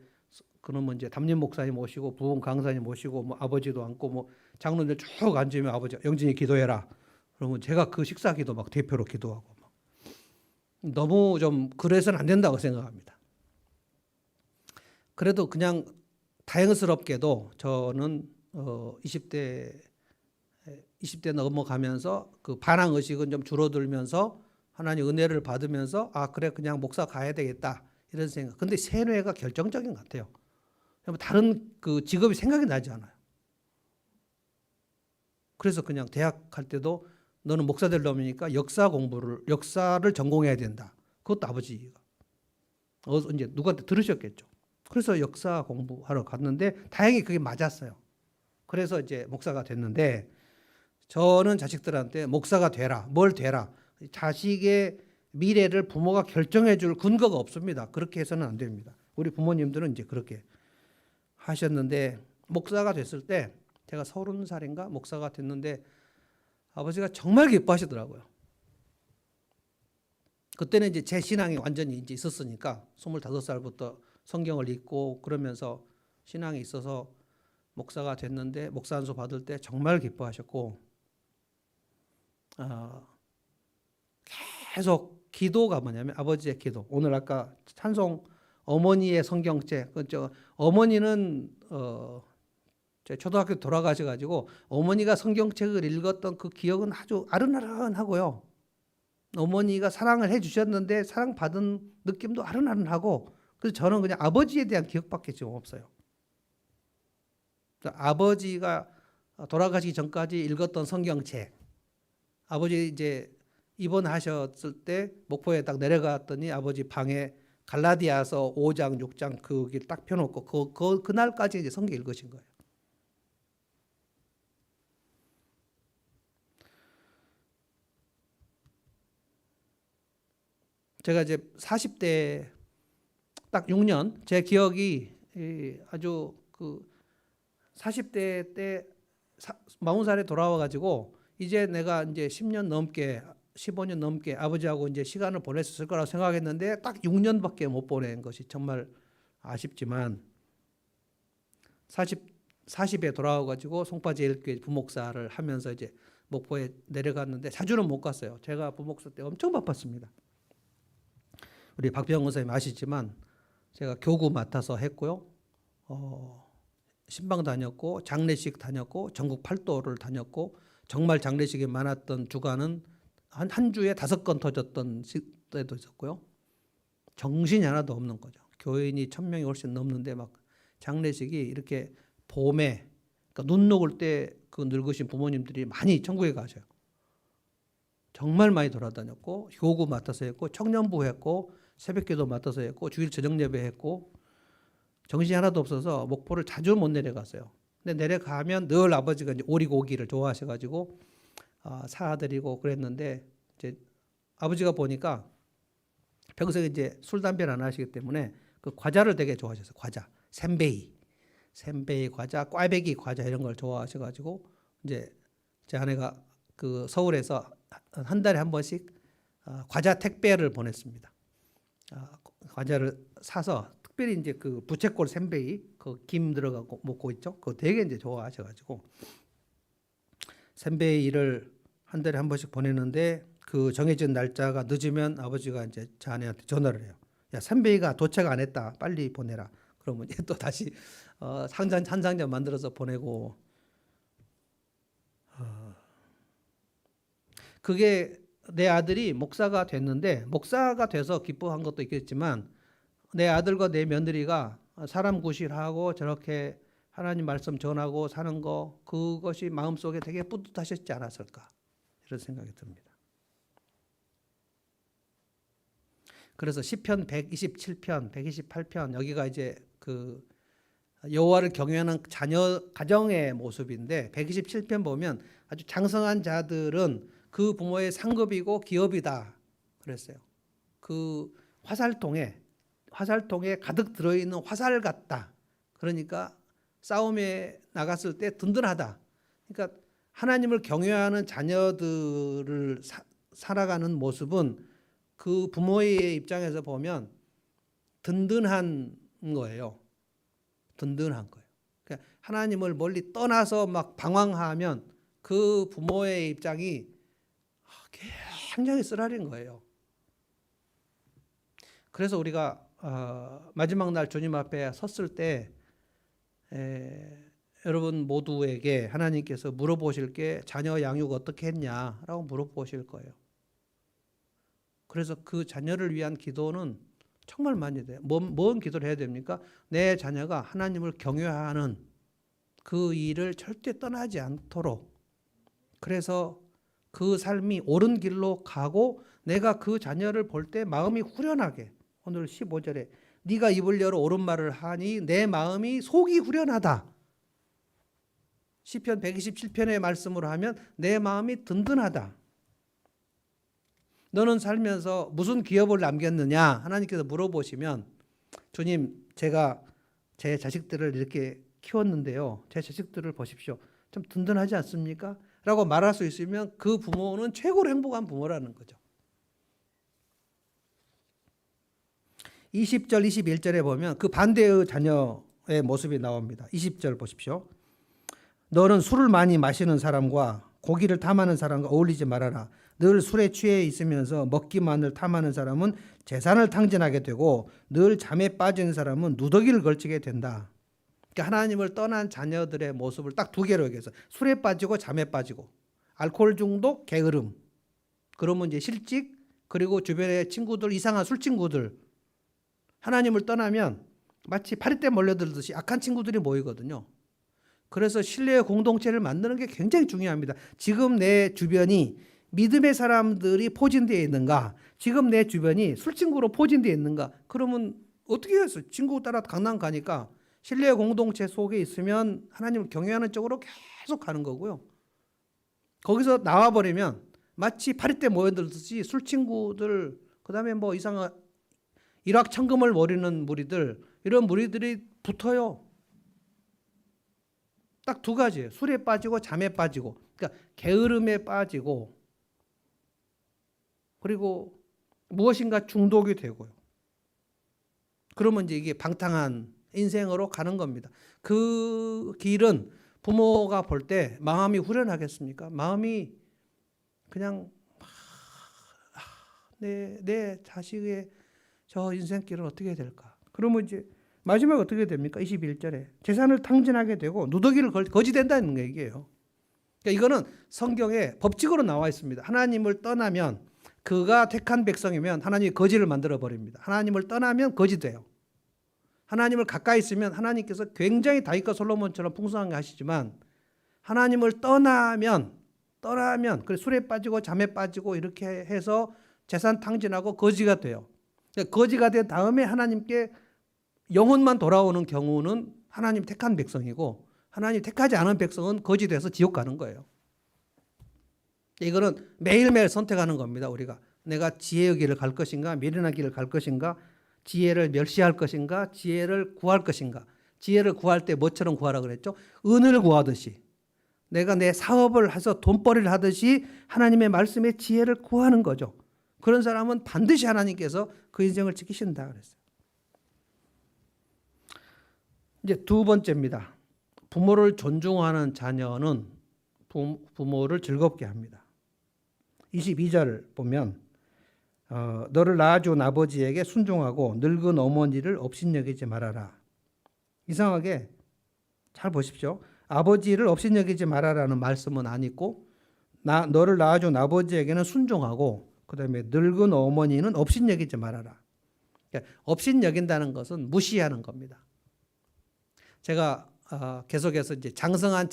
Speaker 1: 그러면 이제 담임 목사님 모시고 부흥 강사님 모시고 뭐 아버지도 앉고 뭐 장로들 쭉 앉으면 아버지 영진이 기도해라. 그러면 제가 그 식사 기도 막 대표로 기도하고 막 너무 좀 그래서는 안 된다고 생각합니다. 그래도 그냥 다행스럽게도 저는 20대 넘어가면서 그 반항 의식은 좀 줄어들면서 하나님 은혜를 받으면서 아 그래 그냥 목사 가야 되겠다 이런 생각. 근데 세뇌가 결정적인 것 같아요. 다른 그 직업이 생각이 나지 않아요. 그래서 그냥 대학 갈 때도 너는 목사 될 놈이니까 역사를 전공해야 된다. 그것도 아버지가 이제 누구한테 들으셨겠죠. 그래서 역사 공부하러 갔는데 다행히 그게 맞았어요. 그래서 이제 목사가 됐는데 저는 자식들한테 목사가 되라, 뭘 되라. 자식의 미래를 부모가 결정해 줄 근거가 없습니다. 그렇게 해서는 안 됩니다. 우리 부모님들은 이제 그렇게 하셨는데 목사가 됐을 때 제가 30살인가 목사가 됐는데 아버지가 정말 기뻐하시더라고요. 그때는 이제 제 신앙이 완전히 이제 있었으니까 25살부터 성경을 읽고 그러면서 신앙이 있어서 목사가 됐는데 목사 안수 받을 때 정말 기뻐하셨고 계속 기도가 뭐냐면 아버지의 기도. 오늘 아까 찬송 어머니의 성경책. 어머니는 제 초등학교 돌아가셔가지고 어머니가 성경책을 읽었던 그 기억은 아주 아른아른하고요. 어머니가 사랑을 해주셨는데 사랑받은 느낌도 아른아른하고 그래서 저는 그냥 아버지에 대한 기억밖에 지금 없어요. 아버지가 돌아가시기 전까지 읽었던 성경책. 아버지 이제 입원하셨을 때 목포에 딱 내려갔더니 아버지 방에 갈라디아서 5장, 6장 그길 딱 펴놓고 그날까지 이제 성경 읽으신 거예요. 제가 이제 40대 딱 6년 제 기억이 아주 그 40대 때 40살에 돌아와 가지고 이제 내가 이제 10년 넘게 15년 넘게 아버지하고 이제 시간을 보냈을 거라고 생각했는데 딱 6년밖에 못 보낸 것이 정말 아쉽지만 40에 돌아와 가지고 송파제일교회 부목사를 하면서 이제 목포에 내려갔는데 자주는 못 갔어요. 제가 부목사 때 엄청 바빴습니다. 우리 박병원 선생님 아시지만 제가 교구 맡아서 했고요. 신방 다녔고 장례식 다녔고 전국 팔도를 다녔고 정말 장례식이 많았던 주간은 한 주에 5건 터졌던 때도 있었고요. 정신이 하나도 없는 거죠. 교인이 1000명이 훨씬 넘는데 막 장례식이 이렇게 봄에 그러니까 눈 녹을 때 그 늙으신 부모님들이 많이 천국에 가셔요. 정말 많이 돌아다녔고 교구 맡아서 했고 청년부 했고 새벽기도 맡아서 했고 주일 저녁 예배 했고 정신이 하나도 없어서 목포를 자주 못 내려갔어요. 근데 내려가면 늘 아버지가 이제 오리고기를 좋아하셔가지고 사드리고 그랬는데 이제 아버지가 보니까 평소에 이제 술 담배를 안 하시기 때문에 그 과자를 되게 좋아하셨어요. 과자, 샘베이 과자, 꽈배기 과자 이런 걸 좋아하셔가지고 이제 제 아내가 그 서울에서 한 달에 한 번씩 과자 택배를 보냈습니다. 과자를 사서 특별히 이제 그 부채꼴 샘베이 그 김 들어가고 먹고 있죠. 그거 되게 이제 좋아하셔가지고 샘베이를 한 달에 한 번씩 보내는데 그 정해진 날짜가 늦으면 아버지가 이제 제 아내한테 전화를 해요. 야 샘베이가 도착 안 했다. 빨리 보내라. 그러면 또 다시 한 상자 만들어서 보내고 그게 내 아들이 목사가 됐는데 목사가 돼서 기뻐한 것도 있겠지만 내 아들과 내 며느리가 사람 구실하고 저렇게 하나님 말씀 전하고 사는 거 그것이 마음속에 되게 뿌듯하셨지 않았을까 이런 생각이 듭니다. 그래서 시편 127편, 128편 여기가 이제 그 여호와를 경외하는 자녀 가정의 모습인데 127편 보면 아주 장성한 자들은 그 부모의 상급이고 기업이다 그랬어요. 그 화살통에 가득 들어있는 화살 같다. 그러니까 싸움에 나갔을 때 든든하다. 그러니까 하나님을 경외하는 자녀들을 살아가는 모습은 그 부모의 입장에서 보면 든든한 거예요. 든든한 거예요. 그러니까 하나님을 멀리 떠나서 막 방황하면 그 부모의 입장이 굉장히 쓰라린 거예요. 그래서 우리가 마지막 날 주님 앞에 섰을 때 여러분 모두에게 하나님께서 물어보실 게 자녀 양육 어떻게 했냐라고 물어보실 거예요. 그래서 그 자녀를 위한 기도는 정말 많이 돼요. 뭔 기도를 해야 됩니까? 내 자녀가 하나님을 경외하는 그 일을 절대 떠나지 않도록, 그래서 그 삶이 옳은 길로 가고 내가 그 자녀를 볼 때 마음이 후련하게, 오늘 15절에 네가 입을 열어 옳은 말을 하니 내 마음이 속이 후련하다. 시편 127편의 말씀으로 하면 내 마음이 든든하다. 너는 살면서 무슨 기업을 남겼느냐 하나님께서 물어보시면, 주님 제가 제 자식들을 이렇게 키웠는데요, 제 자식들을 보십시오, 좀 든든하지 않습니까? 라고 말할 수 있으면 그 부모는 최고로 행복한 부모라는 거죠. 20절 21절에 보면 그 반대의 자녀의 모습이 나옵니다. 20절 보십시오. 너는 술을 많이 마시는 사람과 고기를 탐하는 사람과 어울리지 말아라. 늘 술에 취해 있으면서 먹기만을 탐하는 사람은 재산을 탕진하게 되고 늘 잠에 빠지는 사람은 누더기를 걸치게 된다. 그러니까 하나님을 떠난 자녀들의 모습을 딱 두 개로 얘기해서 술에 빠지고 잠에 빠지고, 알코올 중독, 게으름, 그러면 이제 실직, 그리고 주변의 친구들, 이상한 술 친구들, 하나님을 떠나면 마치 파리떼 몰려들듯이 악한 친구들이 모이거든요. 그래서 신뢰의 공동체를 만드는 게 굉장히 중요합니다. 지금 내 주변이 믿음의 사람들이 포진되어 있는가, 지금 내 주변이 술친구로 포진되어 있는가, 그러면 어떻게 해서 친구 따라 강남 가니까 신뢰의 공동체 속에 있으면 하나님을 경외하는 쪽으로 계속 가는 거고요. 거기서 나와버리면 마치 파리떼 모여들듯이 술친구들, 그 다음에 뭐 이상한 일확천금을 벌이는 무리들, 이런 무리들이 붙어요. 딱 두 가지예요. 술에 빠지고 잠에 빠지고, 그러니까 게으름에 빠지고, 그리고 무엇인가 중독이 되고요. 그러면 이제 이게 방탕한 인생으로 가는 겁니다. 그 길은 부모가 볼 때 마음이 후련하겠습니까? 마음이 그냥 내 자식의 저 인생길은 어떻게 될까? 그러면 이제 마지막에 어떻게 됩니까? 21절에 재산을 탕진하게 되고 누더기를 거지된다는 얘기예요. 그러니까 이거는 성경에 법칙으로 나와 있습니다. 하나님을 떠나면, 그가 택한 백성이면 하나님이 거지를 만들어 버립니다. 하나님을 떠나면 거지돼요. 하나님을 가까이 있으면 하나님께서 굉장히 다윗과 솔로몬처럼 풍성하게 하시지만, 하나님을 떠나면 그래 술에 빠지고 잠에 빠지고 이렇게 해서 재산 탕진하고 거지가 돼요. 그러니까 거지가 된 다음에 하나님께 영혼만 돌아오는 경우는 하나님 택한 백성이고, 하나님 택하지 않은 백성은 거지 돼서 지옥 가는 거예요. 이거는 매일매일 선택하는 겁니다. 우리가 내가 지혜의 길을 갈 것인가, 미련한 길을 갈 것인가, 지혜를 멸시할 것인가, 지혜를 구할 것인가. 지혜를 구할 때 뭐처럼 구하라 그랬죠? 은을 구하듯이, 내가 내 사업을 해서 돈벌이를 하듯이 하나님의 말씀에 지혜를 구하는 거죠. 그런 사람은 반드시 하나님께서 그 인생을 지키신다 그랬어요. 이제 두 번째입니다. 부모를 존중하는 자녀는 부모를 즐겁게 합니다. 22절 보면 너를 낳아준 아버지에게 순종하고 늙은 어머니를 업신여기지 말아라. 이상하게 잘 보십시오. 아버지를 업신여기지 말아라는 말씀은 안 있고 너를 낳아준 아버지에게는 순종하고 그다음에 늙은 어머니는 업신여기지 말아라. 그러니까 업신여긴다는 것은 무시하는 겁니다. 제가 계속해서 이제 장성한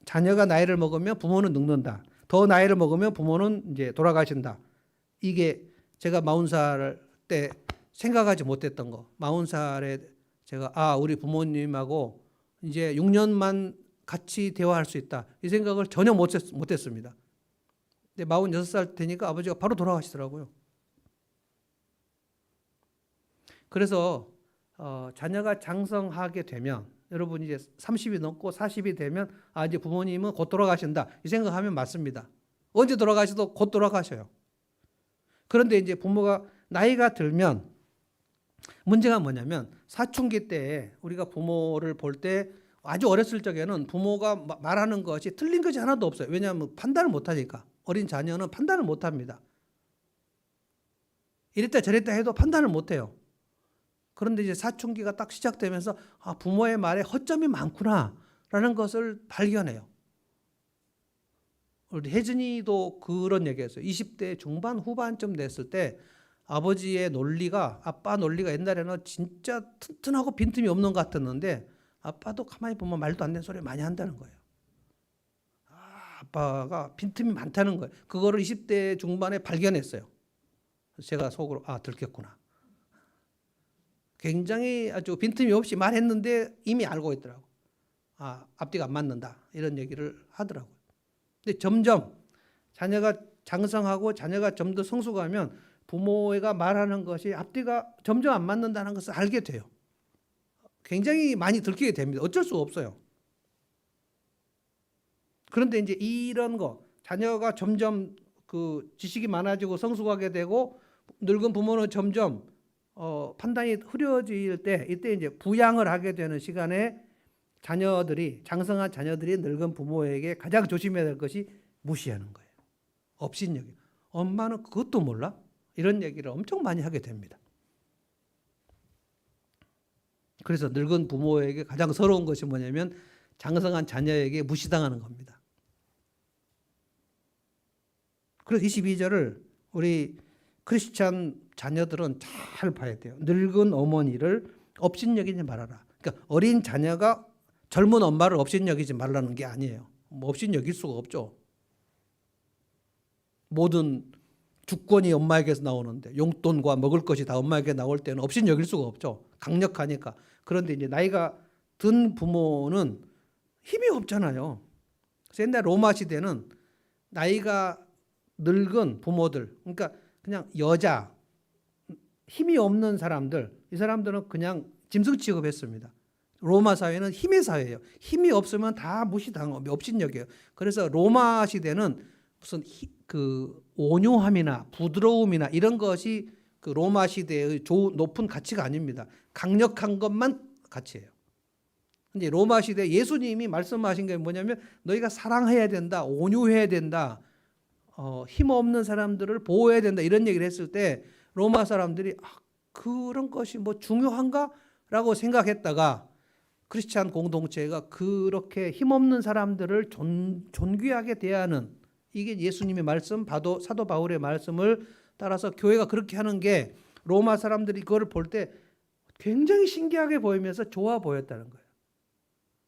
Speaker 1: 자녀가 나이를 먹으면 부모는 늙는다. 더 나이를 먹으면 부모는 이제 돌아가신다. 이게 제가 40살 때 생각하지 못했던 거. 40살에 제가 우리 부모님하고 이제 6년만 같이 대화할 수 있다. 이 생각을 전혀 못했습니다. 근데 46살 되니까 아버지가 바로 돌아가시더라고요. 그래서 자녀가 장성하게 되면 여러분 이제 30이 넘고 40이 되면 이제 부모님은 곧 돌아가신다. 이 생각하면 맞습니다. 언제 돌아가셔도 곧 돌아가셔요. 그런데 이제 부모가 나이가 들면 문제가 뭐냐면 사춘기 때 우리가 부모를 볼 때 아주 어렸을 적에는 부모가 말하는 것이 틀린 것이 하나도 없어요. 왜냐하면 판단을 못하니까. 어린 자녀는 판단을 못합니다. 이랬다 저랬다 해도 판단을 못해요. 그런데 이제 사춘기가 딱 시작되면서 부모의 말에 허점이 많구나라는 것을 발견해요. 우리 혜진이도 그런 얘기했어요. 20대 중반 후반쯤 됐을 때 아버지의 논리가 아빠 논리가 옛날에는 진짜 튼튼하고 빈틈이 없는 것 같았는데 아빠도 가만히 보면 말도 안 되는 소리 많이 한다는 거예요. 아빠가 빈틈이 많다는 거예요. 그거를 20대 중반에 발견했어요. 제가 속으로 들켰구나. 굉장히 아주 빈틈이 없이 말했는데 이미 알고 있더라고. 앞뒤가 안 맞는다. 이런 얘기를 하더라고요. 근데 점점 자녀가 장성하고 자녀가 좀 더 성숙하면 부모가 말하는 것이 앞뒤가 점점 안 맞는다는 것을 알게 돼요. 굉장히 많이 들키게 됩니다. 어쩔 수 없어요. 그런데 이제 이런 거 자녀가 점점 그 지식이 많아지고 성숙하게 되고 늙은 부모는 점점 판단이 흐려질 때 이때 이제 부양을 하게 되는 시간에 장성한 자녀들이 늙은 부모에게 가장 조심해야 될 것이 무시하는 거예요. 업신여기. 엄마는 그것도 몰라? 이런 얘기를 엄청 많이 하게 됩니다. 그래서 늙은 부모에게 가장 서러운 것이 뭐냐면 장성한 자녀에게 무시당하는 겁니다. 그래서 22절을 우리 크리스찬 자녀들은 잘 봐야 돼요. 늙은 어머니를 업신여기지 말아라. 그러니까 어린 자녀가 젊은 엄마를 업신여기지 말라는 게 아니에요. 업신여길 수가 없죠. 모든 주권이 엄마에게서 나오는데 용돈과 먹을 것이 다 엄마에게 나올 때는 업신여길 수가 없죠. 강력하니까. 그런데 이제 나이가 든 부모는 힘이 없잖아요. 그래서 옛날 로마 시대는 나이가 늙은 부모들, 그러니까 그냥 여자, 힘이 없는 사람들, 이 사람들은 그냥 짐승 취급했습니다. 로마 사회는 힘의 사회예요. 힘이 없으면 다 무시당하고 업신여겨요. 그래서 로마 시대는 무슨 그 온유함이나 부드러움이나 이런 것이 그 로마 시대의 높은 가치가 아닙니다. 강력한 것만 가치예요. 이제 로마 시대 예수님이 말씀하신 게 뭐냐면 너희가 사랑해야 된다, 온유해야 된다, 힘없는 사람들을 보호해야 된다 이런 얘기를 했을 때 로마 사람들이 그런 것이 뭐 중요한가라고 생각했다가 크리스찬 공동체가 그렇게 힘없는 사람들을 존귀하게 대하는 이게 예수님의 말씀, 사도 바울의 말씀을 따라서 교회가 그렇게 하는 게 로마 사람들이 그걸 볼 때 굉장히 신기하게 보이면서 좋아 보였다는 거예요.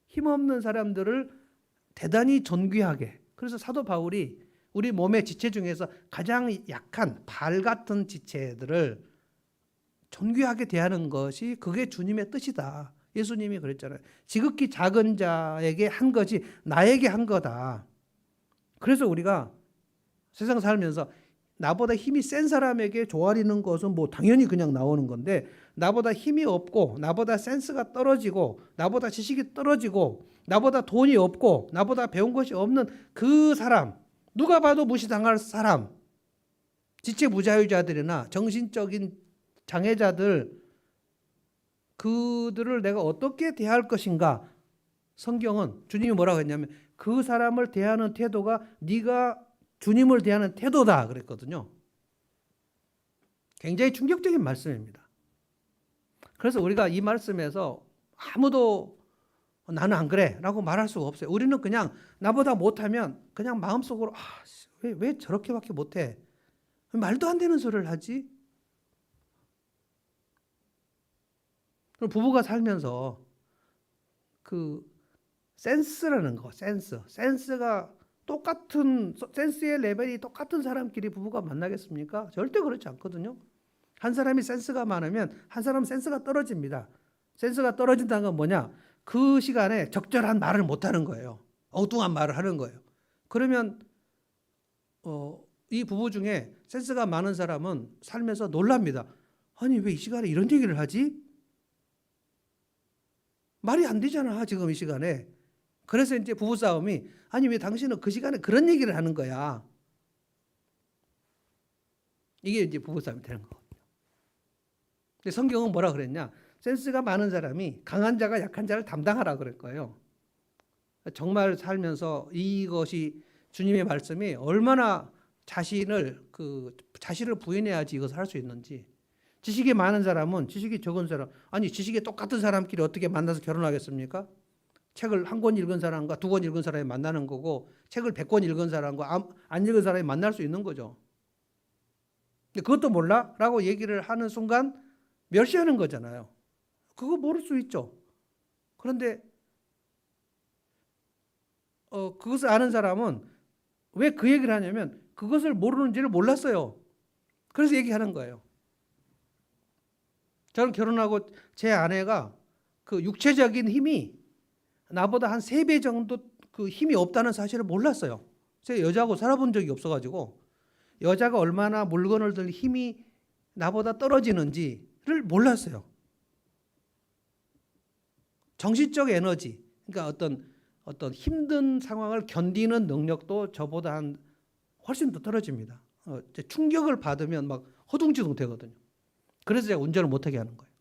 Speaker 1: 힘없는 사람들을 대단히 존귀하게. 그래서 사도 바울이 우리 몸의 지체 중에서 가장 약한 발 같은 지체들을 존귀하게 대하는 것이 그게 주님의 뜻이다. 예수님이 그랬잖아요. 지극히 작은 자에게 한 것이 나에게 한 거다. 그래서 우리가 세상 살면서 나보다 힘이 센 사람에게 조아리는 것은 뭐 당연히 그냥 나오는 건데 나보다 힘이 없고 나보다 센스가 떨어지고 나보다 지식이 떨어지고 나보다 돈이 없고 나보다 배운 것이 없는 그 사람, 누가 봐도 무시당할 사람, 지체부자유자들이나 정신적인 장애자들, 그들을 내가 어떻게 대할 것인가. 성경은 주님이 뭐라고 했냐면 그 사람을 대하는 태도가 네가 주님을 대하는 태도다 그랬거든요. 굉장히 충격적인 말씀입니다. 그래서 우리가 이 말씀에서 아무도 나는 안 그래 라고 말할 수가 없어요. 우리는 그냥 나보다 못하면 그냥 마음속으로 왜 저렇게밖에 못해? 말도 안 되는 소리를 하지? 부부가 살면서 그 센스라는 거, 센스가 똑같은 센스의 레벨이 똑같은 사람끼리 부부가 만나겠습니까? 절대 그렇지 않거든요. 한 사람이 센스가 많으면 한 사람은 센스가 떨어집니다. 센스가 떨어진다는 건 뭐냐? 그 시간에 적절한 말을 못 하는 거예요. 엉뚱한 말을 하는 거예요. 그러면 이 부부 중에 센스가 많은 사람은 살면서 놀랍니다. 아니 왜 이 시간에 이런 얘기를 하지? 말이 안 되잖아 지금 이 시간에. 그래서 이제 부부싸움이 아니 왜 당신은 그 시간에 그런 얘기를 하는 거야. 이게 이제 부부싸움이 되는 거거든요. 근데 성경은 뭐라 그랬냐? 센스가 많은 사람이 강한 자가 약한 자를 담당하라 그럴 거예요. 정말 살면서 이것이 주님의 말씀이 얼마나 자신을 부인해야지 이것을 할 수 있는지. 지식이 많은 사람은 지식이 적은 사람, 아니 지식이 똑같은 사람끼리 어떻게 만나서 결혼하겠습니까? 책을 한 권 읽은 사람과 두 권 읽은 사람이 만나는 거고 책을 100권 읽은 사람과 안 읽은 사람이 만날 수 있는 거죠. 그것도 몰라? 라고 얘기를 하는 순간 멸시하는 거잖아요. 그거 모를 수 있죠. 그런데 그것을 아는 사람은 왜 그 얘기를 하냐면 그것을 모르는지를 몰랐어요. 그래서 얘기하는 거예요. 저는 결혼하고 제 아내가 그 육체적인 힘이 나보다 한 3배 정도 그 힘이 없다는 사실을 몰랐어요. 제가 여자하고 살아본 적이 없어가지고 여자가 얼마나 물건을 들 힘이 나보다 떨어지는지를 몰랐어요. 정신적 에너지, 그러니까 어떤 힘든 상황을 견디는 능력도 저보다 훨씬 더 떨어집니다. 충격을 받으면 막 허둥지둥 되거든요. 그래서 제가 운전을 못하게 하는 거예요.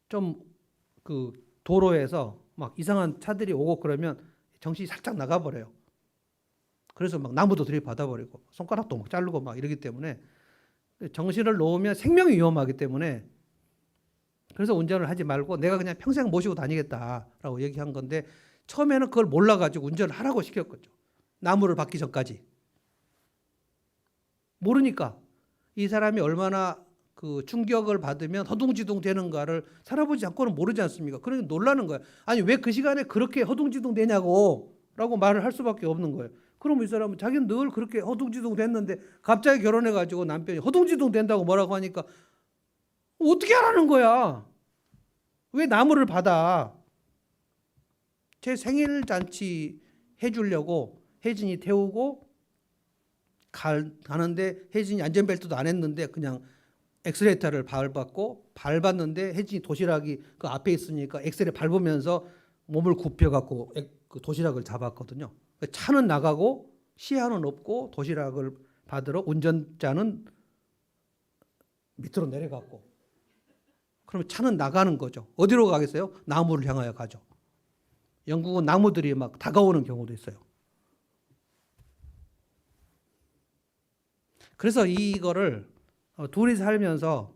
Speaker 1: 좀 그 도로에서 막 이상한 차들이 오고 그러면 정신이 살짝 나가버려요. 그래서 막 나무도 들이받아버리고 손가락도 막 자르고 막 이러기 때문에 정신을 놓으면 생명이 위험하기 때문에 그래서 운전을 하지 말고 내가 그냥 평생 모시고 다니겠다라고 얘기한 건데 처음에는 그걸 몰라가지고 운전을 하라고 시켰거든요. 나무를 받기 전까지. 모르니까 이 사람이 얼마나 그 충격을 받으면 허둥지둥 되는가를 살아보지 않고는 모르지 않습니까? 그러니까 놀라는 거예요. 아니 왜 그 시간에 그렇게 허둥지둥 되냐고 라고 말을 할 수밖에 없는 거예요. 그럼 이 사람은 자기는 늘 그렇게 허둥지둥 됐는데 갑자기 결혼해가지고 남편이 허둥지둥 된다고 뭐라고 하니까 어떻게 하라는 거야? 왜 나무를 받아? 제 생일 잔치 해주려고 혜진이 태우고 가는데 혜진이 안전벨트도 안 했는데 그냥 엑셀레이터를 밟았는데 혜진이 도시락이 그 앞에 있으니까 엑셀에 밟으면서 몸을 굽혀갖고 그 도시락을 잡았거든요. 차는 나가고 시야는 없고 도시락을 받으러 운전자는 밑으로 내려갔고 그러면 차는 나가는 거죠. 어디로 가겠어요? 나무를 향하여 가죠. 영국은 나무들이 막 다가오는 경우도 있어요. 그래서 이거를 둘이 살면서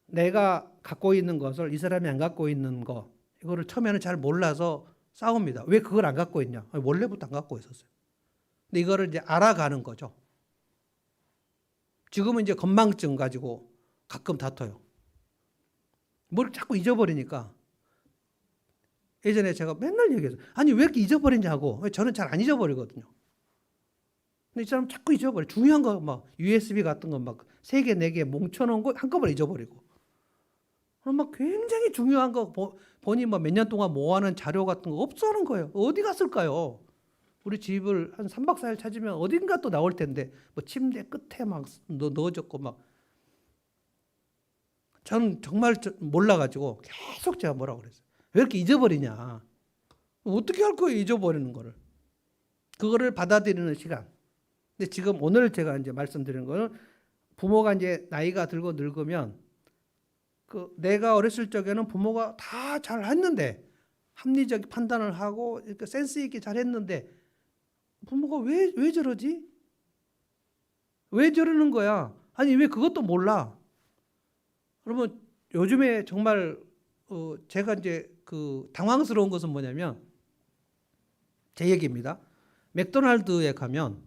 Speaker 1: 내가 갖고 있는 것을 이 사람이 안 갖고 있는 거 이거를 처음에는 잘 몰라서 싸웁니다. 왜 그걸 안 갖고 있냐? 원래부터 안 갖고 있었어요. 근데 이거를 이제 알아가는 거죠. 지금은 이제 건망증 가지고 가끔 다퉈요. 뭘 자꾸 잊어버리니까 예전에 제가 맨날 얘기해서 아니 왜 이렇게 잊어버리냐고. 저는 잘 안 잊어버리거든요. 근데 이 사람 자꾸 잊어버려. 중요한 거 막 USB 같은 거 막 3개, 4개 뭉쳐놓은 거 한꺼번에 잊어버리고. 그럼 막 굉장히 중요한 거 보니 뭐 몇 년 동안 모아놓은 자료 같은 거 없어하는 거예요. 어디 갔을까요? 우리 집을 한 3박 4일 찾으면 어딘가 또 나올 텐데 뭐 침대 끝에 막 넣어졌고 막 저는 정말 몰라가지고 계속 제가 뭐라고 그랬어요. 왜 이렇게 잊어버리냐? 어떻게 할 거예요? 잊어버리는 거를. 그거를 받아들이는 시간. 근데 지금 오늘 제가 이제 말씀드리는 거는 부모가 이제 나이가 들고 늙으면 그 내가 어렸을 적에는 부모가 다 잘했는데 합리적 판단을 하고 이렇게 센스 있게 잘했는데 부모가 왜 저러지? 왜 저러는 거야? 아니 왜 그것도 몰라? 그러면 요즘에 정말 제가 이제 그 당황스러운 것은 뭐냐면 제 얘기입니다. 맥도날드에 가면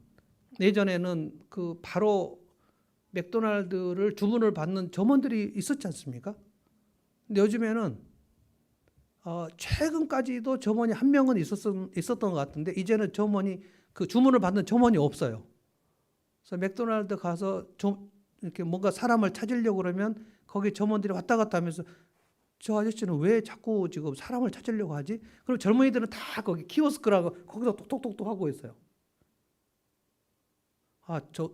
Speaker 1: 예전에는 그 바로 맥도날드를 주문을 받는 점원들이 있었지 않습니까? 근데 요즘에는 최근까지도 점원이 한 명은 있었던 것 같은데 이제는 점원이 그 주문을 받는 점원이 없어요. 그래서 맥도날드 가서 좀 이렇게 뭔가 사람을 찾으려고 그러면 거기 점원들이 왔다 갔다 하면서 저 아저씨는 왜 자꾸 지금 사람을 찾으려고 하지? 그럼 젊은이들은 다 거기 키오스크라고 거기서 똑똑똑똑 하고 있어요.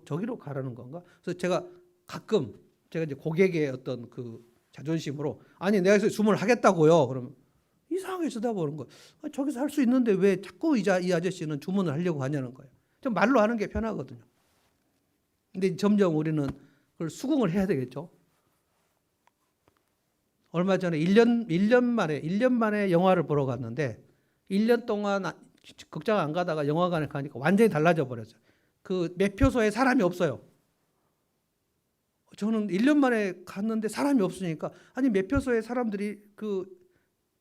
Speaker 1: 저기로 가라는 건가? 그래서 제가 가끔 제가 이제 고객의 어떤 그 자존심으로 아니 내가 여기서 주문을 하겠다고요. 그러면 이상하게 쳐다보는 거예요. 저기서 할 수 있는데 왜 자꾸 이 아저씨는 주문을 하려고 하냐는 거예요. 좀 말로 하는 게 편하거든요. 근데 점점 우리는 그걸 수긍을 해야 되겠죠. 얼마 전에 1년 만에 영화를 보러 갔는데 1년 동안 극장 안 가다가 영화관에 가니까 완전히 달라져 버렸어요. 그 매표소에 사람이 없어요. 저는 1년 만에 갔는데 사람이 없으니까 아니 매표소에 사람들이 그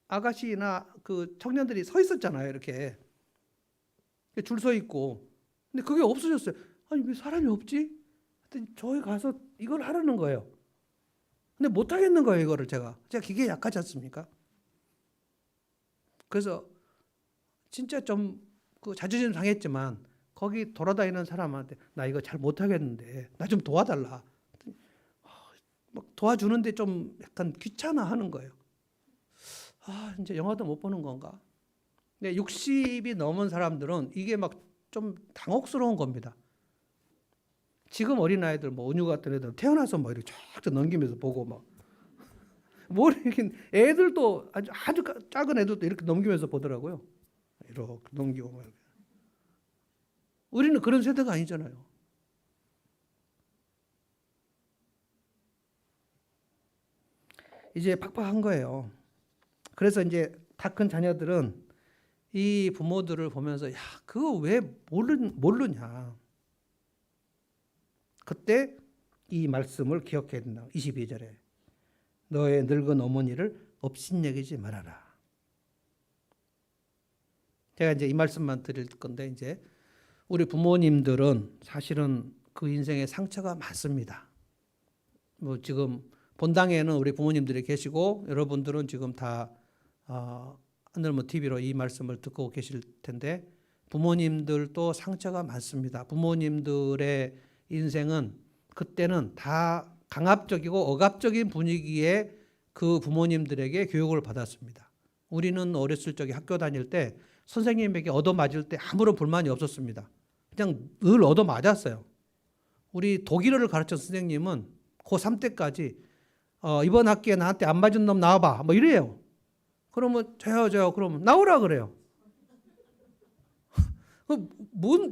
Speaker 1: 아가씨나 그 청년들이 서 있었잖아요. 이렇게 줄 서 있고 근데 그게 없어졌어요. 아니 왜 사람이 없지? 하여튼 저기 가서 이걸 하라는 거예요. 근데 못 하겠는 거예요. 이거를 제가 기계에 약하지 않습니까? 그래서 진짜 좀 그 자존심 상했지만 거기 돌아다니는 사람한테 나 이거 잘 못하겠는데 나 좀 도와달라. 막 도와주는데 좀 약간 귀찮아하는 거예요. 이제 영화도 못 보는 건가? 근데 60이 넘은 사람들은 이게 막 좀 당혹스러운 겁니다. 지금 어린아이들 뭐 온유 같은 애들 태어나서 뭐 이렇게 쫙 넘기면서 보고 막 이렇게 애들도 아주 작은 애들도 이렇게 넘기면서 보더라고요. 이렇게 넘기고 막 이렇게. 우리는 그런 세대가 아니잖아요. 이제 팍팍한 거예요. 그래서 이제 다 큰 자녀들은 이 부모들을 보면서 야 그거 왜 모르냐. 그때 이 말씀을 기억해야 된다. 22절에 너의 늙은 어머니를 업신여기지 말아라. 제가 이제 이 말씀만 드릴 건데 이제 우리 부모님들은 사실은 그 인생에 상처가 많습니다. 뭐 지금 본당에는 우리 부모님들이 계시고 여러분들은 지금 다 하늘모 TV로 이 말씀을 듣고 계실 텐데 부모님들도 상처가 많습니다. 부모님들의 인생은 그때는 다 강압적이고 억압적인 분위기에 그 부모님들에게 교육을 받았습니다. 우리는 어렸을 적에 학교 다닐 때 선생님에게 얻어맞을 때 아무런 불만이 없었습니다. 그냥 늘 얻어맞았어요. 우리 독일어를 가르친 선생님은 고3 때까지 이번 학기에 나한테 안 맞은 놈 나와봐 뭐 이래요. 그러면 저요 그러면 나오라 그래요.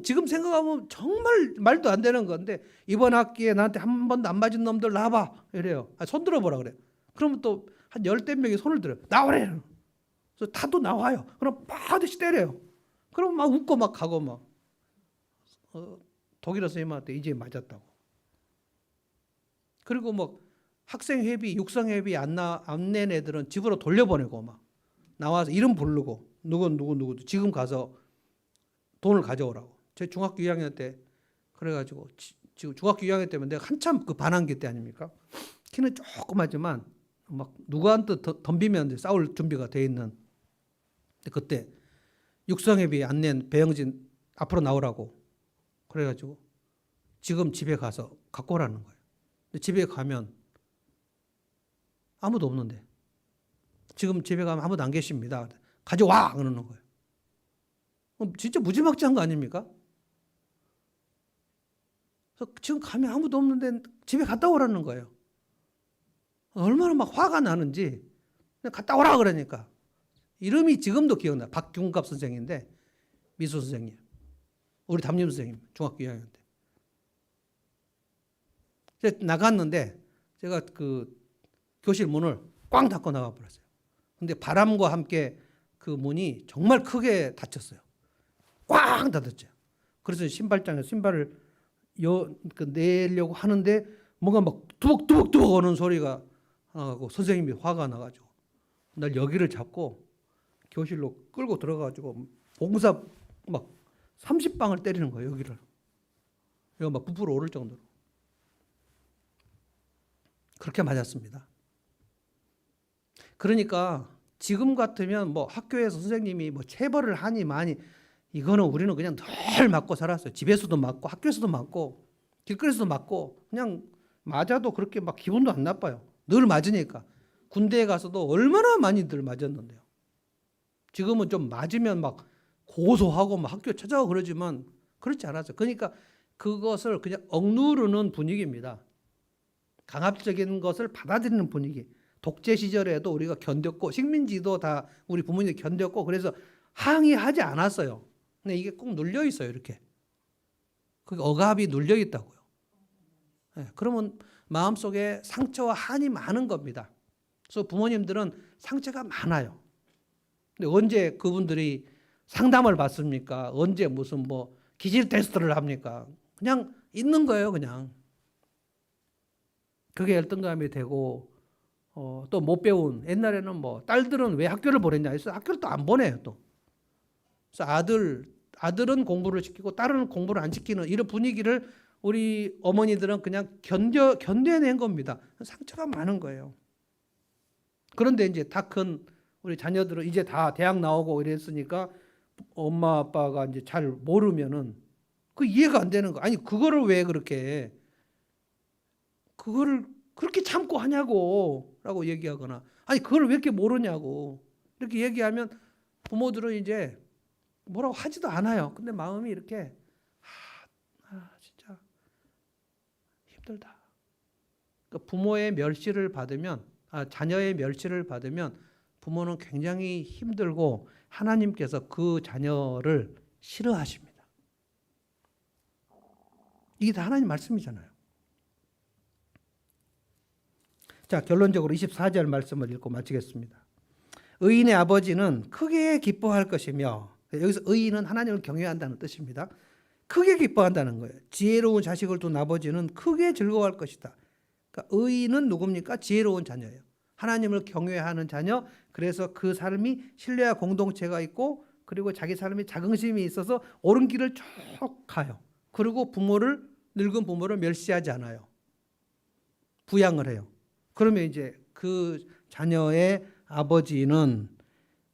Speaker 1: 지금 생각하면 정말 말도 안 되는 건데 이번 학기에 나한테 한 번도 안 맞은 놈들 나와봐 이래요. 손 들어보라 그래요. 그러면 또 한 열댓 명이 손을 들어요. 나오래요. 그래서 다도 나와요. 그럼 반드시 때려요. 그럼 막 웃고 막 가고 막 독일어 선생님한테 이제 맞았다고. 그리고 뭐 학생회비, 육성회비 안 낸 애들은 집으로 돌려보내고 막 나와서 이름 부르고 누구 지금 가서 돈을 가져오라고. 제 중학교 2학년 때 그래가지고 지금 중학교 2학년 때면 내가 한참 그 반항기 때 아닙니까? 키는 조그마지만 막 누구한테 덤비면 싸울 준비가 돼 있는. 그때 육성회비 안 낸 배영진 앞으로 나오라고 그래가지고 지금 집에 가서 갖고 오라는 거예요. 근데 집에 가면 아무도 없는데 지금 집에 가면 아무도 안 계십니다. 가져와 그러는 거예요. 진짜 무지막지한 거 아닙니까? 그래서 지금 가면 아무도 없는데 집에 갔다 오라는 거예요. 얼마나 막 화가 나는지 갔다 오라 그러니까. 이름이 지금도 기억나. 박균갑 선생인데 미술 선생님. 우리 담임 선생님 중학교 2학년 때. 제가 나갔는데 제가 그 교실 문을 꽝 닫고 나가 버렸어요. 근데 바람과 함께 그 문이 정말 크게 닫혔어요. 꽝 닫았죠. 그래서 신발장에 신발을 내려고 하는데 뭔가 막 두벅두벅 오는 소리가 나고 선생님이 화가 나가지고 날 여기를 잡고 교실로 끌고 들어가가지고 봉사 막 30방을 때리는 거예요. 여기를. 이거 막 부풀어 오를 정도로. 그렇게 맞았습니다. 그러니까 지금 같으면 뭐 학교에서 선생님이 뭐 체벌을 하니 많이 이거는 우리는 그냥 늘 맞고 살았어요. 집에서도 맞고 학교에서도 맞고 길거리에서도 맞고 그냥 맞아도 그렇게 막 기분도 안 나빠요. 늘 맞으니까. 군대에 가서도 얼마나 많이들 맞았는데요. 지금은 좀 맞으면 막 고소하고 막 학교 찾아가고 그러지만 그렇지 않았어요. 그러니까 그것을 그냥 억누르는 분위기입니다. 강압적인 것을 받아들이는 분위기. 독재 시절에도 우리가 견뎠고 식민지도 다 우리 부모님이 견뎠고 그래서 항의하지 않았어요. 근데 이게 꼭 눌려 있어요. 이렇게. 그 억압이 눌려 있다고요. 네, 그러면 마음속에 상처와 한이 많은 겁니다. 그래서 부모님들은 상처가 많아요. 근데 언제 그분들이 상담을 받습니까? 언제 무슨 뭐 기질 테스트를 합니까? 그냥 있는 거예요, 그냥. 그게 열등감이 되고 또 못 배운 옛날에는 뭐 딸들은 왜 학교를 보냈냐 해서 학교를 또 안 보내요, 또. 그래서 아들은 공부를 시키고 딸은 공부를 안 시키는 이런 분위기를 우리 어머니들은 그냥 견뎌낸 겁니다. 상처가 많은 거예요. 그런데 이제 다 큰 우리 자녀들은 이제 다 대학 나오고 이랬으니까 엄마 아빠가 이제 잘 모르면은 그 이해가 안 되는 거. 아니 그거를 왜 그렇게 그거를 그렇게 참고 하냐고라고 얘기하거나 아니 그걸 왜 이렇게 모르냐고 이렇게 얘기하면 부모들은 이제 뭐라고 하지도 않아요. 근데 마음이 이렇게 진짜 힘들다. 그러니까 부모의 멸시를 받으면 자녀의 멸시를 받으면 부모는 굉장히 힘들고 하나님께서 그 자녀를 싫어하십니다. 이게 다 하나님 말씀이잖아요. 자, 결론적으로 24절 말씀을 읽고 마치겠습니다. 의인의 아버지는 크게 기뻐할 것이며 여기서 의인은 하나님을 경외한다는 뜻입니다. 크게 기뻐한다는 거예요. 지혜로운 자식을 둔 아버지는 크게 즐거워할 것이다. 그러니까 의인은 누굽니까? 지혜로운 자녀예요. 하나님을 경외하는 자녀. 그래서 그 삶이 신뢰와 공동체가 있고 그리고 자기 삶에 자긍심이 있어서 옳은 길을 쭉 가요. 그리고 늙은 부모를 멸시하지 않아요. 부양을 해요. 그러면 이제 그 자녀의 아버지는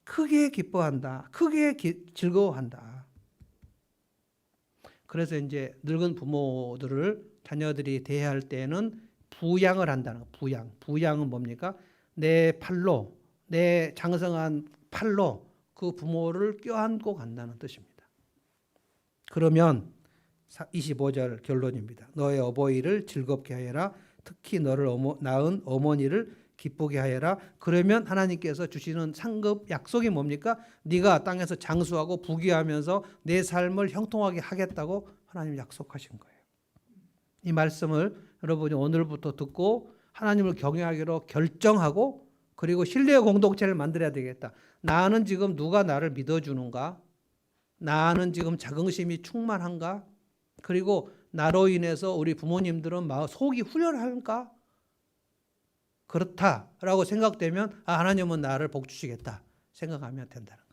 Speaker 1: 크게 기뻐한다. 크게 즐거워한다. 그래서 이제 늙은 부모들을 자녀들이 대할 때는 부양을 한다는 거예요. 부양은 뭡니까? 내 팔로, 내 장성한 팔로 그 부모를 껴안고 간다는 뜻입니다. 그러면 25절 결론입니다. 너의 어버이를 즐겁게 하여라. 특히 너를 낳은 어머니를 기쁘게 하여라. 그러면 하나님께서 주시는 상급 약속이 뭡니까? 네가 땅에서 장수하고 부귀하면서 내 삶을 형통하게 하겠다고 하나님 약속하신 거예요. 이 말씀을 여러분이 오늘부터 듣고 하나님을 경외하기로 결정하고 그리고 신뢰의 공동체를 만들어야 되겠다. 나는 지금 누가 나를 믿어주는가? 나는 지금 자긍심이 충만한가? 그리고 나로 인해서 우리 부모님들은 속이 후련할까? 그렇다라고 생각되면 하나님은 나를 복 주시겠다 생각하면 된다는 거예요.